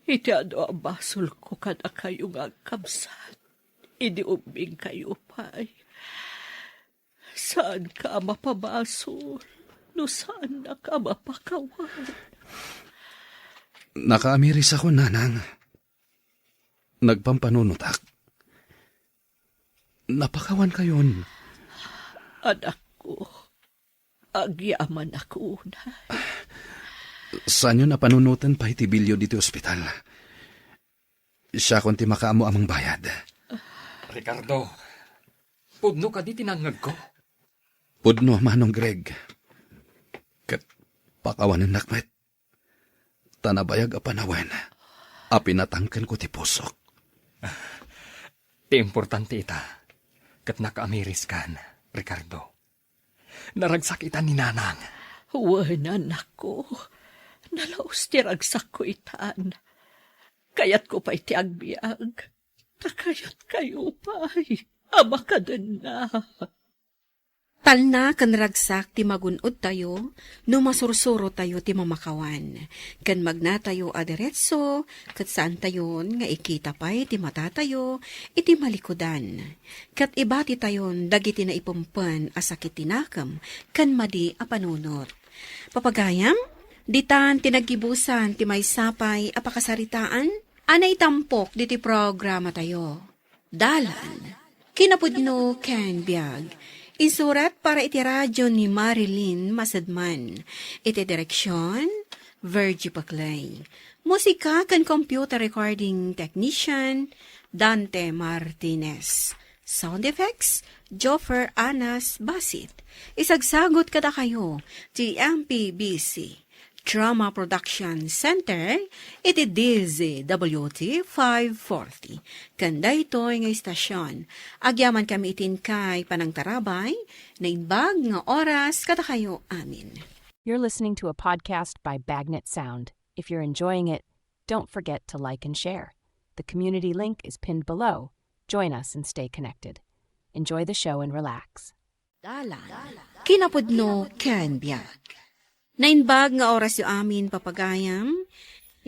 Iti ano ang basol ko kada kayo nga kamsat. Idiumbing kayo, Pay. Saan ka mapabasol? No saan na ka mapakawan? Nakaamiris ako, Nanang. Nagpampanunutak. Napakawan kayon. Anak ko, agyaman ako na. Saan yun napanunutan pa iti bilyo dito ospital? Siya kung ti makaamo amang bayad. Ricardo, pudno ka di tinangag ko. Pudno, Manong Greg. Kat pakawanan nakmet. Tanabayag a panawen. A pinatangkan ko ti pusok. Ti importante ita, kat nakaamiris kan, Ricardo. Naragsak ita ni Nanang. Wanan ako. Nalaos ti ragsak ko itaan. Kayat ko pa iti agbiag. Takayat kayo pa'y. Ama ka din na. Talna kan ragsak ti magunod tayo, no masursuro tayo ti mamakawan. Kan magna tayo adiretso, kat saan tayon nga ikita pa'y ti mata tayo, iti malikodan. Kat iba ti tayon dagiti na ipumpan asakit tinakam, kan madi a panunot. Papagayam, ditan tinagibusan ti may sapay apakasaritaan, anay tampok diti programa tayo. Dalan, kinapudno ken biag. Isurat para iti radyo ni Marilyn Masadman. Iti direksyon, Virgie Paclay. Musika kan computer recording technician, Dante Martinez. Sound effects, Joffer Anas Basit. Isagsagot kada kayo, TMPBC. Drama Production Center, iti DZWT 540. Kanda ito'y nga istasyon. Agyaman kami itin kay Panang Tarabay, na inbag nga oras kada kayo amin. You're listening to a podcast by Bagnet Sound. If you're enjoying it, don't forget to like and share. The community link is pinned below. Join us and stay connected. Enjoy the show and relax. Dalan, kinapudno ken biag. Nainbag nga oras yu amin papagayam,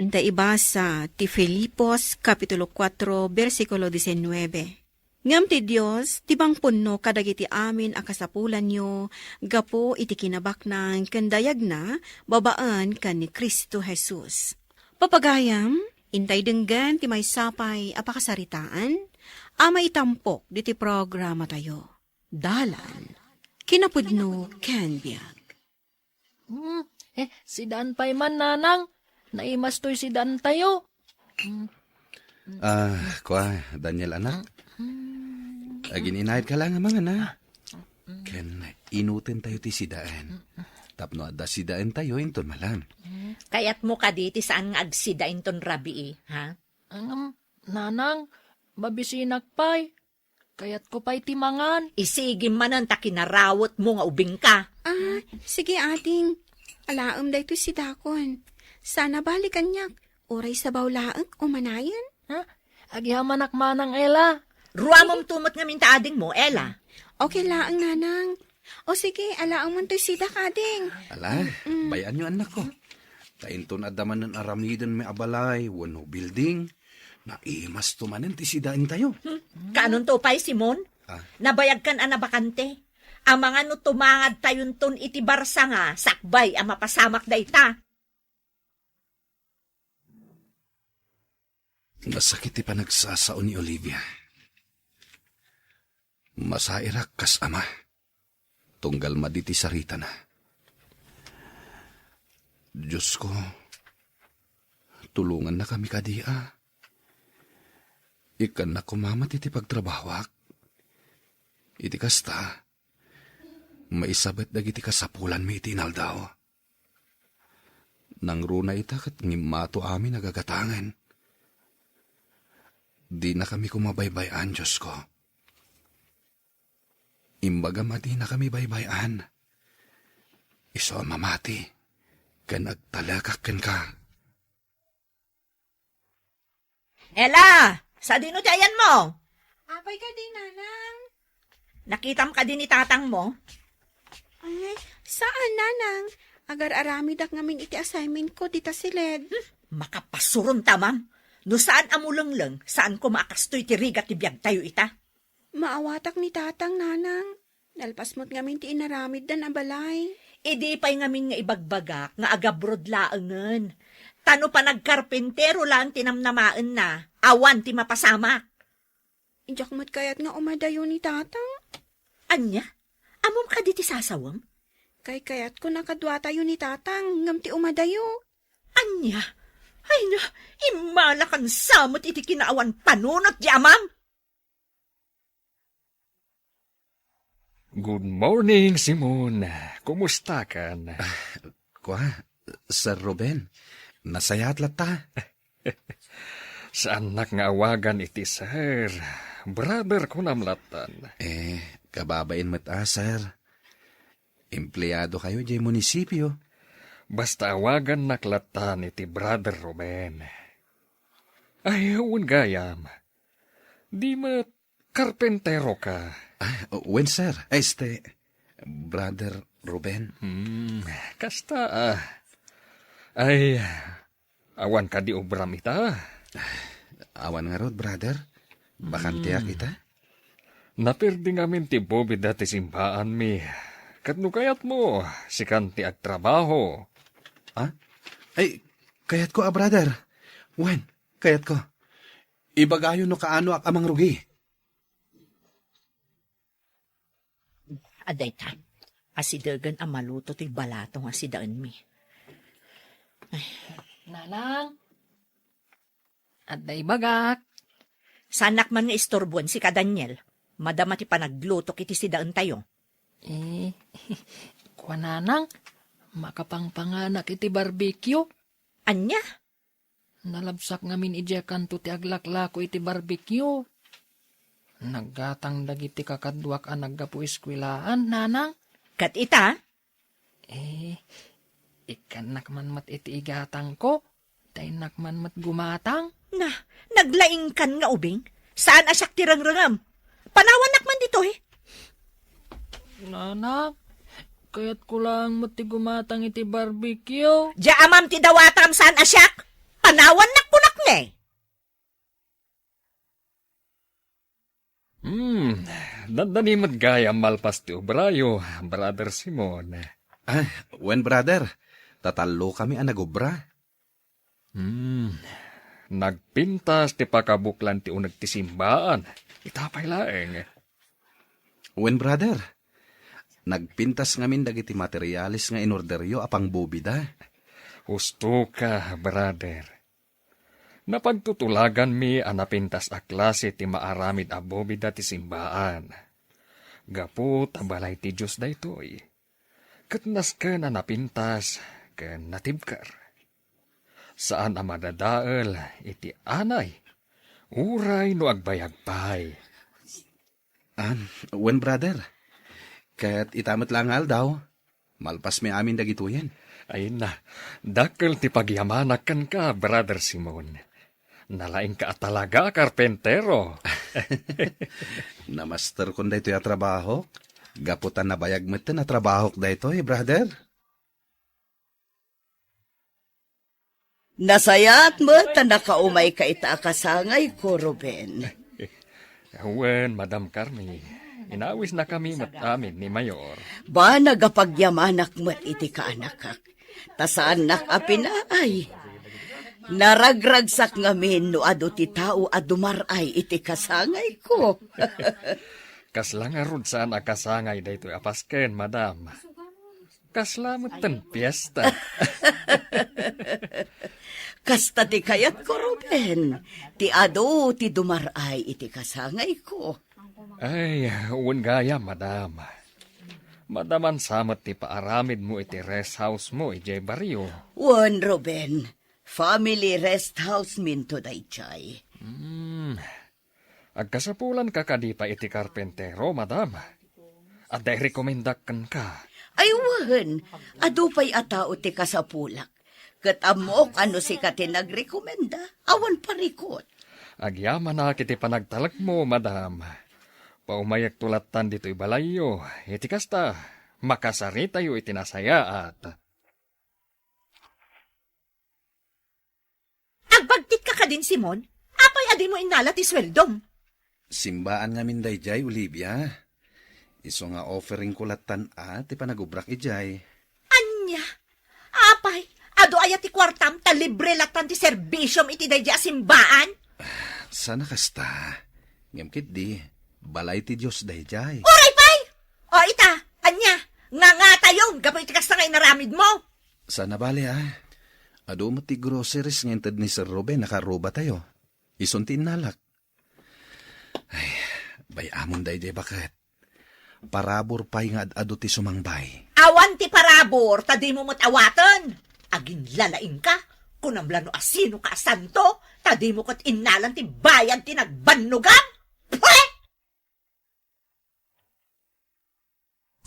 inta ibasa ti Filipos, Kapitulo 4, versikulo 19. Ngam ti Diyos, ti bang punno kadagiti amin akasapulan nyo, gapo iti kinabaknang kandayag na, babaan kan ni Kristo Jesus. Papagayam, intay denggan ti may sapay apakasaritaan, ama itampok diti programa tayo. Dalan, kinapudno ken biag. Si Dantay man, Nanang. Naimastoy si Dantayo. Daniel anak. Agininahit ka lang mga na. Ken inutin tayo ti sidaan. Tapno adda sidaan tayo inton malam. Kayat mo ka diti saan nga agsidain ton rabi ha? Nanang, babisinak pa'y. Kayat ko pa'y timangan. Isigim man ang takinarawot mo nga ubing ka. Sige ating, alaam da ito si Dakon. Sana balikan niya, oray sa bawlaang umanayan. Agyaman manang Ella. Ruamom tumot nga minta ading mo, Ella. Okay laang nanang. O sige, alaang man to si Dakading. Ala, bayan nyo anak ko. Tainton adaman ng aramidon may abalay, wano building. Naimas tumanin ti sidaan tayo. Kanon to pa'y, Simon? Nabayag kan anabakante. Ang mga no tumangad tayon ton iti barsa nga, sakbay ang mapasamak dayta. Masakit ti panagsasao ni Olivia. Masairak kas ama. Tunggal maditi sarita na. Diyos ko, tulungan na kami kadia. Ikan na kumamat iti pagtrabawak. Iti kasta, maisabet dagiti kasapulan mi iti inaldaw. Nang runa ita kat ngimato amin nagagatangan. Di na kami kumabaybayan, Diyos ko. Imbaga mati na kami baybayan. Iso mamati, kan agtalakak ken ka. Ella! Sa dino tiyan mo? Apay ka din, nanang. Nakitam ka din ni tatang mo? Ay, saan, nanang? Agar-arami dak ngamin iti assignment ko, dita silid. Makapasuron tamam. No saan amulanglang, saan ko maakastoy ti rigat ti biyag tayo ita? Maawatak ni tatang, nanang. Nalpas mo't ngamin ti inaramid dan abalay. Idi pa'y ngamin nga ibagbagak, nga agabrod laangan. Tano pa nagkarpentero lang tinamnamaan na, awan ti mapasamak. Injak mo't kayat nga umadayo ni tatang. Anya? Amom ka di ti sasawam? Kayat ko nakadwa tayo ni tatang, ngam ti umadayo. Anya? Ay na, imalakan samot iti kinaawan panunot di amam. Good morning, Simon. Kumusta kan? Kwa, Sir Ruben, nasayat lata. Saan nak nga awagan iti sir? Brother ko namlatan. Kababain mo't sir. Empleyado kayo di munisipyo. Basta awagan naklatan iti Brother Ruben. Ayaw gayam. Di mo karpentero ka. When sir? Brother Ruben. Kasta Ay, awan ka di obram ita. Awan nga rod, brother. Bakantiya kita. Napirdi ngamin ti Bobby dati simbaan mi. Katno kayat mo, si kanti ag trabaho. Ay, kayat ko brother. When? Kayat ko. Ibagayo no kaano ak amang rugi. Aday ta, asidagan ang maluto ti balatong asidaan mi. Nanang, aday bagak. Sanak man nga istorbuan si ka Daniel, madama ti panagluto kiti sidaan tayo. Nanang, makapangpanganak iti barbecue. Anya? Nalabsak ngamin ijekan to ti aglaklako iti barbecue. Naggatang dagiti kakadwak ang naggapu iskwilaan, nanang. Kat ita? Ikanak man mat iti igatang ko. Tainak man mat gumatang. Na, naglaing kan nga ubing? Saan asyak tirang-rangam? Panawanak man dito Nanang, kaya't ko lang mat ti gumatang iti barbecue. Diya amam ti dawatam saan asyak? Panawanak punak ne. Dandanimad gaya malpas ti obrayo, Brother Simon. When brother? Tatalo kami ang nagubra. Nagpintas ti pakabuklan ti unag ti simbaan. Itapay laeng. When brother? Nagpintas ngamin dagiti materialis nga inorderyo apang bubida. Husto ka, brother. Napagtutulagan mi ang napintas a klase ti maaramid a bobida ti simbaan. Gapu tabalay ti Diyos daytoy. Katnas ka na napintas, ken natibkar. Saan a madadael iti anay, uray no agbayagpay. When brother? Kaya't itamat langal daw. Malpas mi amin dagituyen. Ay na, dakkel ti pagyamanak kan ka, Brother Simon. Nalaing ka talaga, karpentero. Namaster kon daytoy a trabaho. Gaputan na bayag met na trabaho daytoy, brother. Nasayat mo, nakaumay ka itaakasangay ko, Ruben. Wen, Madam Carmi, inawis na kami amin ni Mayor. Ba nagapagyamanak mo't iti kaanakak, tasaan nakapinaay. Naragragsak ngamin no ado ti tao at dumaray iti kasangay ko. Kasla nga rod saan akasangay daytoy apasken, Madam. Kaslamot ten piyesta. Kasta ti kayat ko, Ruben. Ti ado ti dumaray iti kasangay ko. Ay, uwan gaya, Madam. Madaman samot ti paaramid mo iti rest house mo, ijay baryo. Wan, Ruben. Family rest house minto daychay. Agkasapulan ka kadipa iti karpentero, Madam. At day rekomendakan ka. Ay, wan. Ado pa'y atao ti kasapulak. Kat amok ano si ka tinagrekomenda. Awan parikot. Agyaman na kiti panagtalag mo, Madam. Paumayak tulatan dito'y balayo. Iti kasta, makasari tayo itinasaya at... Agbagtit ka din, Simon. Apay adin mo inala ti sweldom. Simbaan ngamin dayjay, Olivia. Iso nga offering kulatan at ipanagubrak ijay. Anya, apay, ado ayat ti kwartam ta libre latan ti serbisyom iti dayja simbaan. Sana kasta. Ngamkit di, balay ti Diyos dayjay. Oray, pay! O ita, anya, nga tayo, gapo iti kasta nga inaramid mo. Sana bali Ado mo ti groceries ng intad ni Sir Ruben, nakaroba tayo. Isuntin nalak. Ay, bayamon day bakit? Parabor pa'y nga ado ti sumangbay. Awan ti parabor, tadi mo matawatan. Aging lalaing ka, kunamlano asino ka asanto, tadi mo kat inalan ti bayan ti nagbannugan. Pwe!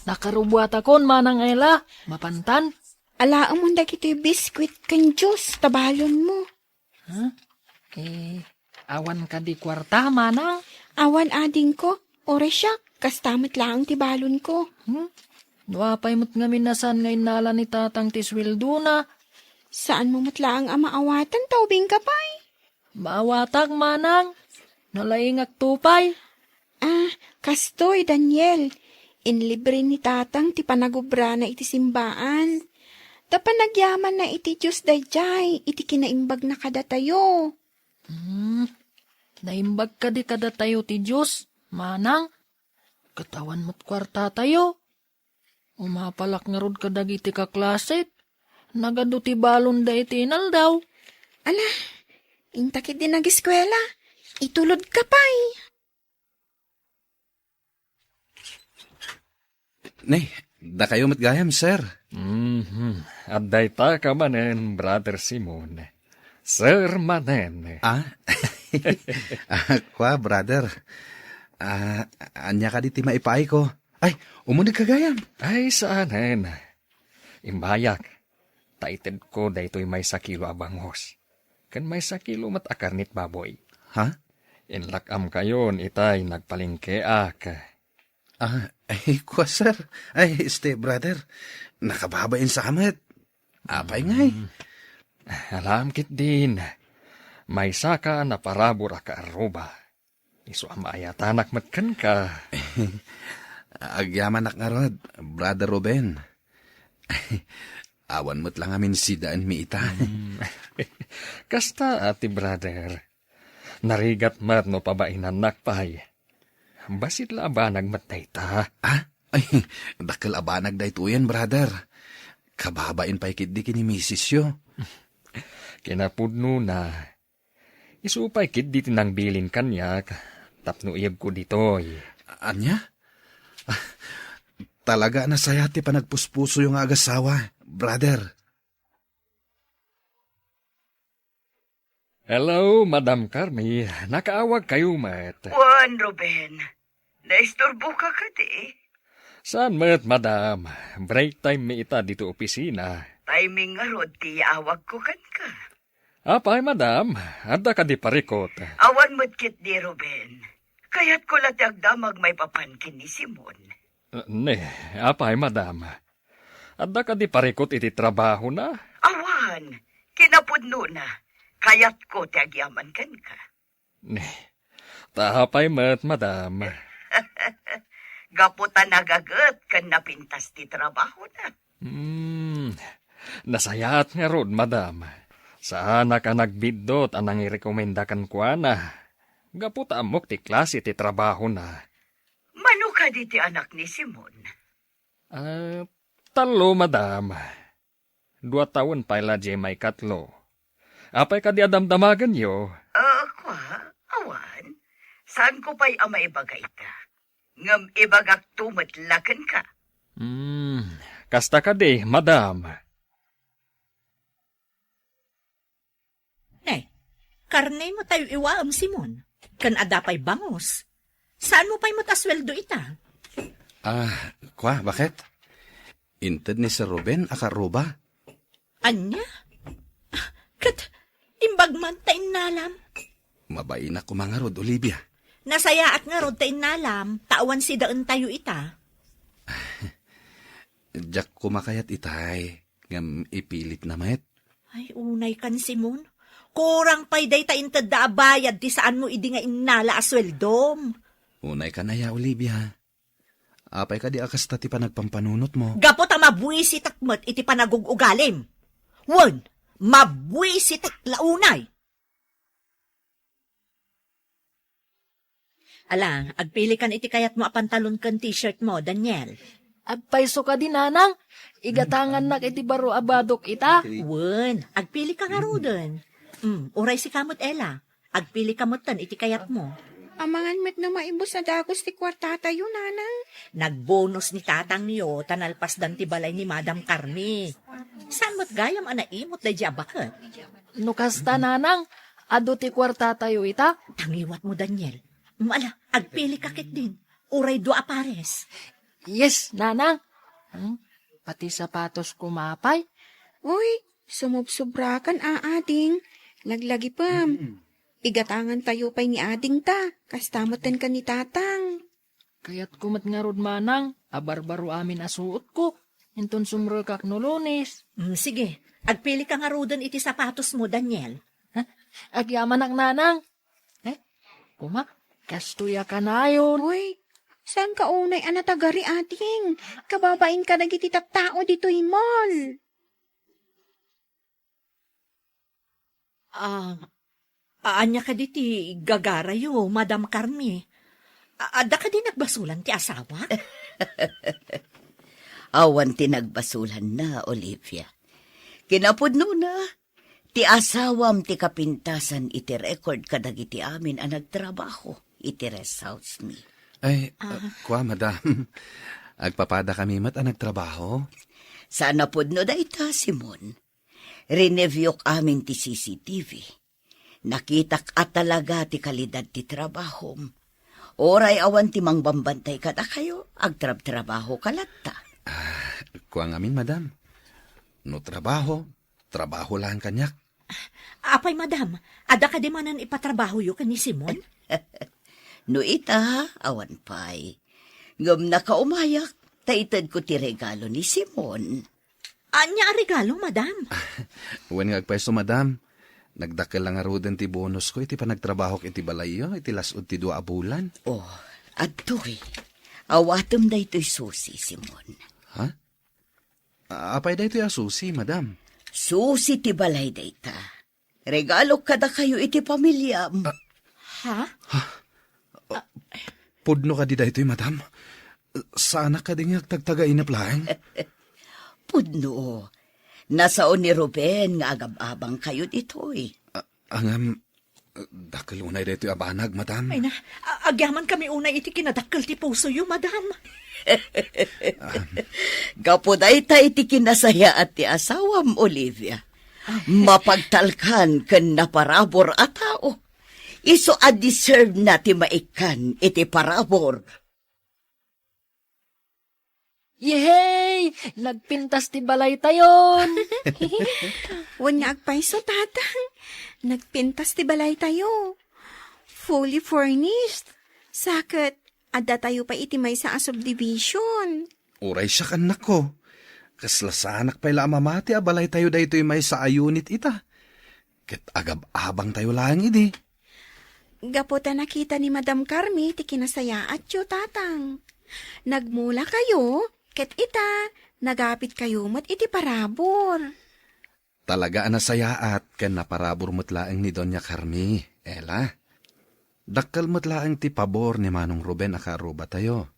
Nakarubuat akon, Manang Ella. Mapantan. Alaang mo dagiti biskwit kan Diyos, tabalon mo. Awan ka di kwarta, Manang. Awan ading ko, ore siya, kastamot lang ti balon ko. Wapay mo't nga minasan ngayon nala ni tatang tiswildo na. Saan mo matlaang amaawatan, taubing kapay? Maawatak, Manang. Nalaingak tupay. Kastoy, Daniel. Inlibre ni tatang ti panagubra na iti simbaan. Tapanagyaman na iti Diyos dayjay, iti kinaimbag na kada tayo. Naimbag ka di kada tayo ti Diyos, Manang. Katawan mo't kwarta tayo. Umapalak nga rod ka dagiti kaklasit. Nagado ti balon da iti inaldaw. Ala, intakit din nag-eskwela. Itulod ka pa'y. Nay, da kayo matgayam, sir. At dayta ka manen, Brother Simon. Sir manen. Kwa, brother. Anya ka di ti maipay ko. Ay, umunig kagayam. Ay, saanen. Imbayak. Taited ko daytoy may sakilo abangos. Kan may sakilo matakarnit baboy. Ha? Inlakam kayon itay nagpalingkeak. Ay, kwa, sir. Ay, brother. Nakababain sa amat. Apay ngay. Alam kit din. May saka na parabura ka aruba. Isu amayatanak matkan ka. Agyaman nga rod, Brother Ruben. Awan mo't lang amin si daan mi ita. Kasta ati brother. Narigat mat no pabainan nakpay. Basit la abanag matay ta. Ay, dakil abanag da ito yan, brother. Kababain pa'y kidi kini misis yo. Kinapudno na. Isupay kidi tinang bilin kanyak. Tapno iyag ko ditoy. Anya? Talaga na sayati pa nagpuspuso yung agasawa, brother. Hello, Madam Carmi. Nakaawag kayo, mat. Juan, Ruben. Naistorbo ka ka di. Saan, mat, madam? Break time mi ita dito opisina. Timing nga rod, ti awag ko kan ka. Apay, madam. Adda ka di parikot. Awan mo't kit di, Ruben. Kaya't ko latagdamag may papankin ni Simon. Ne, apay, madam. Adda ka di parikot iti trabaho na? Awan, kinapudno na. Kaya't ko tiagyaman kan ka. Ne, tahapay mat, madam. Gaputa nagagat kan napintas ti trabaho na. Nasayat nga rod, madam. Saan ka nagbidot anang irekomenda kan kwa na? Gaputa amok ti klase ti trabaho na. Mano ka di ti anak ni Simon? Talo, madam. 2 taon pa ila di may katlo. Apay ka di adamdamagan yo? Kwa, awan. Saan ko pa'y amaibagay ka? Ngam ibagak tumatlakan ka. Kasta ka di, madam. Karne mo tayo iwaam, Simon. Kan adapay bangos. Saan mo pa'y matasweldo ita? Kwa, bakit? Inted ni Sir Ruben, akaroba. Anya? Kat, imbag man tayo nalam. Mabain ako mga rod, Olivia. Nasaya at nga rod tayo nalam, tawan si daan tayo ita. Diyak kumakayat itay, ngam ipilit na met. Ay, unay kan, Simon. Kurang pa'y day tayo tada bayad, di saan mo idi nga inala asweldom. Unay ka na ya, Olivia. Apay ka di akas tati pa nagpampanunot mo. Gapo ta mabwisit akmat iti panagugugalim. Wan, mabwisit ak launay. Alang, agpili kan iti kayat mo apantalon kan t-shirt mo, Daniel. Agpaiso ka din, nanang. Igatangan na iti baro abadok ita. Wen, agpili ka nga rudan. Uray si kamot Ella. Agpili kamot tan iti kayat mo. Amangan met na maibos na dagos ti kwarta tayo, nanang. Nagbonus ni tatang niyo, tanalpas dan ti balay ni Madam Carmi. Saan mo't gayam anaimot da jabakat? Nukasta, nanang. Ado ti kwarta tayo ita. Tangiwat mo, Daniel. Mala, agpili kakit din. Uray do apares. Yes, nanang. Pati sapatos kumapay. Uy, sumubsobrakan ading. Laglagi pam. Igatangan tayo pa'y ni ading ta. Kastamotan ka ni tatang. Kaya't kumat nga rod, manang. Abarbaro amin asuot ko. Inton sumrol kak no Lunes. Sige, agpili ka nga rudan iti sapatos mo, Daniel. Agyaman ak, nanang. Kuma, kastuya ka na yun. Uy, saan ka unay anatagari ading? Kababain ka nagiti tao dito'y mall. Anya ka diti gagarayo, Madam Carmi. Ada ka din nagbasulan ti asawa? Awan ti nagbasulan na, Olivia. Kinapudno na. Ti asawam ti kapintasan iti record kadagiti amin ang nagtrabaho iti rest house mi. Ay, kwa, madam. Agpapada kami mat ang nagtrabaho. Sana pudno da ita, Simon. Rinevyok amin ti CCTV. Nakitak at talaga ti kalidad ti trabahom. Oray awan ti mangbambantay kada kayo, agtrab-trabaho kalatta. Kwa ngamin, madam. No trabaho lang kanyak. Apay, Madam, ada ka di manan ipatrabaho yu ka ni Simon? No ita, awan pay. Ngam na kaumayak, taitad ko ti regalo ni Simon. Anya regalo, Madam? Uwan nga agpwesto, madam. Nagdakil lang nga roden ti bonus ko, iti pa nagtrabaho iti balayo, iti lasod ti 2 bulan. Oh, adoy. Awatom da ito'y susi, Simon. Ha? Apay da ito asusi, madam. Susi ti balay da ita. Regalo kada kayo iti pamilya. Ha? Pudno ka di da ito'y, madam. Sana ka din agtagtagain na plaeng. Pudno. Nasaon ni Ruben nga agab-abang kayo dito'y. Angam, dakil unay da ito'y abanag, madam. Ay na, agyaman kami unay iti kinadakkel ti puso yu, Madam. Kapuday ta iti kinasaya at ti asawam, Olivia. Mapagtalkan ken naparabor a tao. Iso a deserve na ti maikan iti parabor. Yehey! Nagpintas ti balay tayon! Wan nga agpaiso, tatang. Nagpintas ti balay tayo. Fully furnished. Sakit, ada tayo pa iti may sa subdivision. Uray siya kanak ko. Kaslasanak pa'y lamamati, abalay tayo da ito'y may sa ayunit ita. Ket agab-abang tayo lang idi. Gaputa nakita ni Madam Carmi, ti kinasaya at yu, tatang. Nagmula kayo, ket ita, nagapit kayo mat iti parabor. Talaga nasayaat ken naparabor mutlaeng ni Doña Carmi, Ella. Dakkal mutlaeng ti pabor ni Manong Ruben akaruba tayo.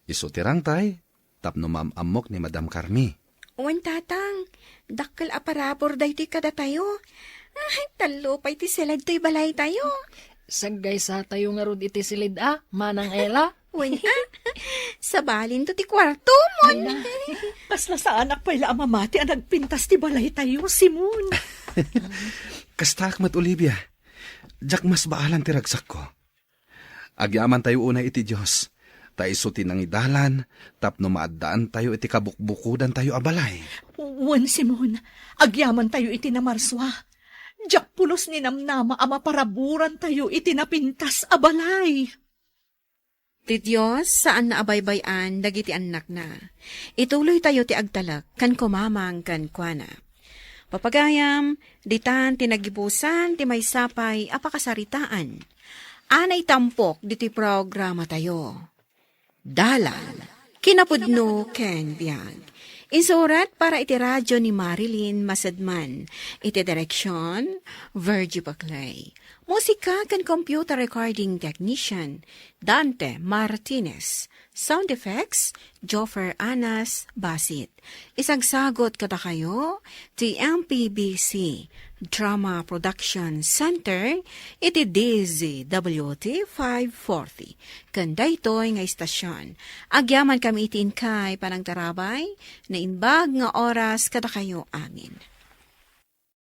Isutirang tay, tapno mamamok ni Madam Carmi. Uwan, tatang, dakkal aparabor day ti kada tayo. Ay, talo pa iti silad to'y balay tayo. Saggay sa tayo nga rod iti silid Manang Ella. Uwan, sa balin to ti kwarto mo. Kasla sa anak pa'y laamamati ang nagpintas ti balay tayo, Simon. Kastak mat, Olivia. Jack mas baalan ti ragsak ko. Agyaman tayo unay iti Diyos. Tayo sutin ng idalan, tapno maadaan tayo iti kabukbukudan tayo abalay. Wan, Simon, agyaman tayo iti namarswa. Diyak pulos ni namnama ama paraburan tayo iti napintas abalay. Ti Diyos, saan na abaybayan, dagiti anak na. Ituloy tayo ti agtalak, kan kumamang kan kuana. Papagayam, ditan tinagibusan, ti may sapay, apakasaritaan. Anay tampok, diti programa tayo. Dalan, kinapudno ken biag. Insurat para iti radyo ni Marilyn Masadman. Iti direksyon, Virgie Baclay. Musika kan computer recording technician, Dante Martinez. Sound effects, Joffer Anas Basit. Isagsagot kada kayo, ti MPBC Drama Production Center, iti DZWT 540. Kanda ito'y nga istasyon. Agyaman kami itin kay panang tarabay, na inbag nga oras kada kayo amin.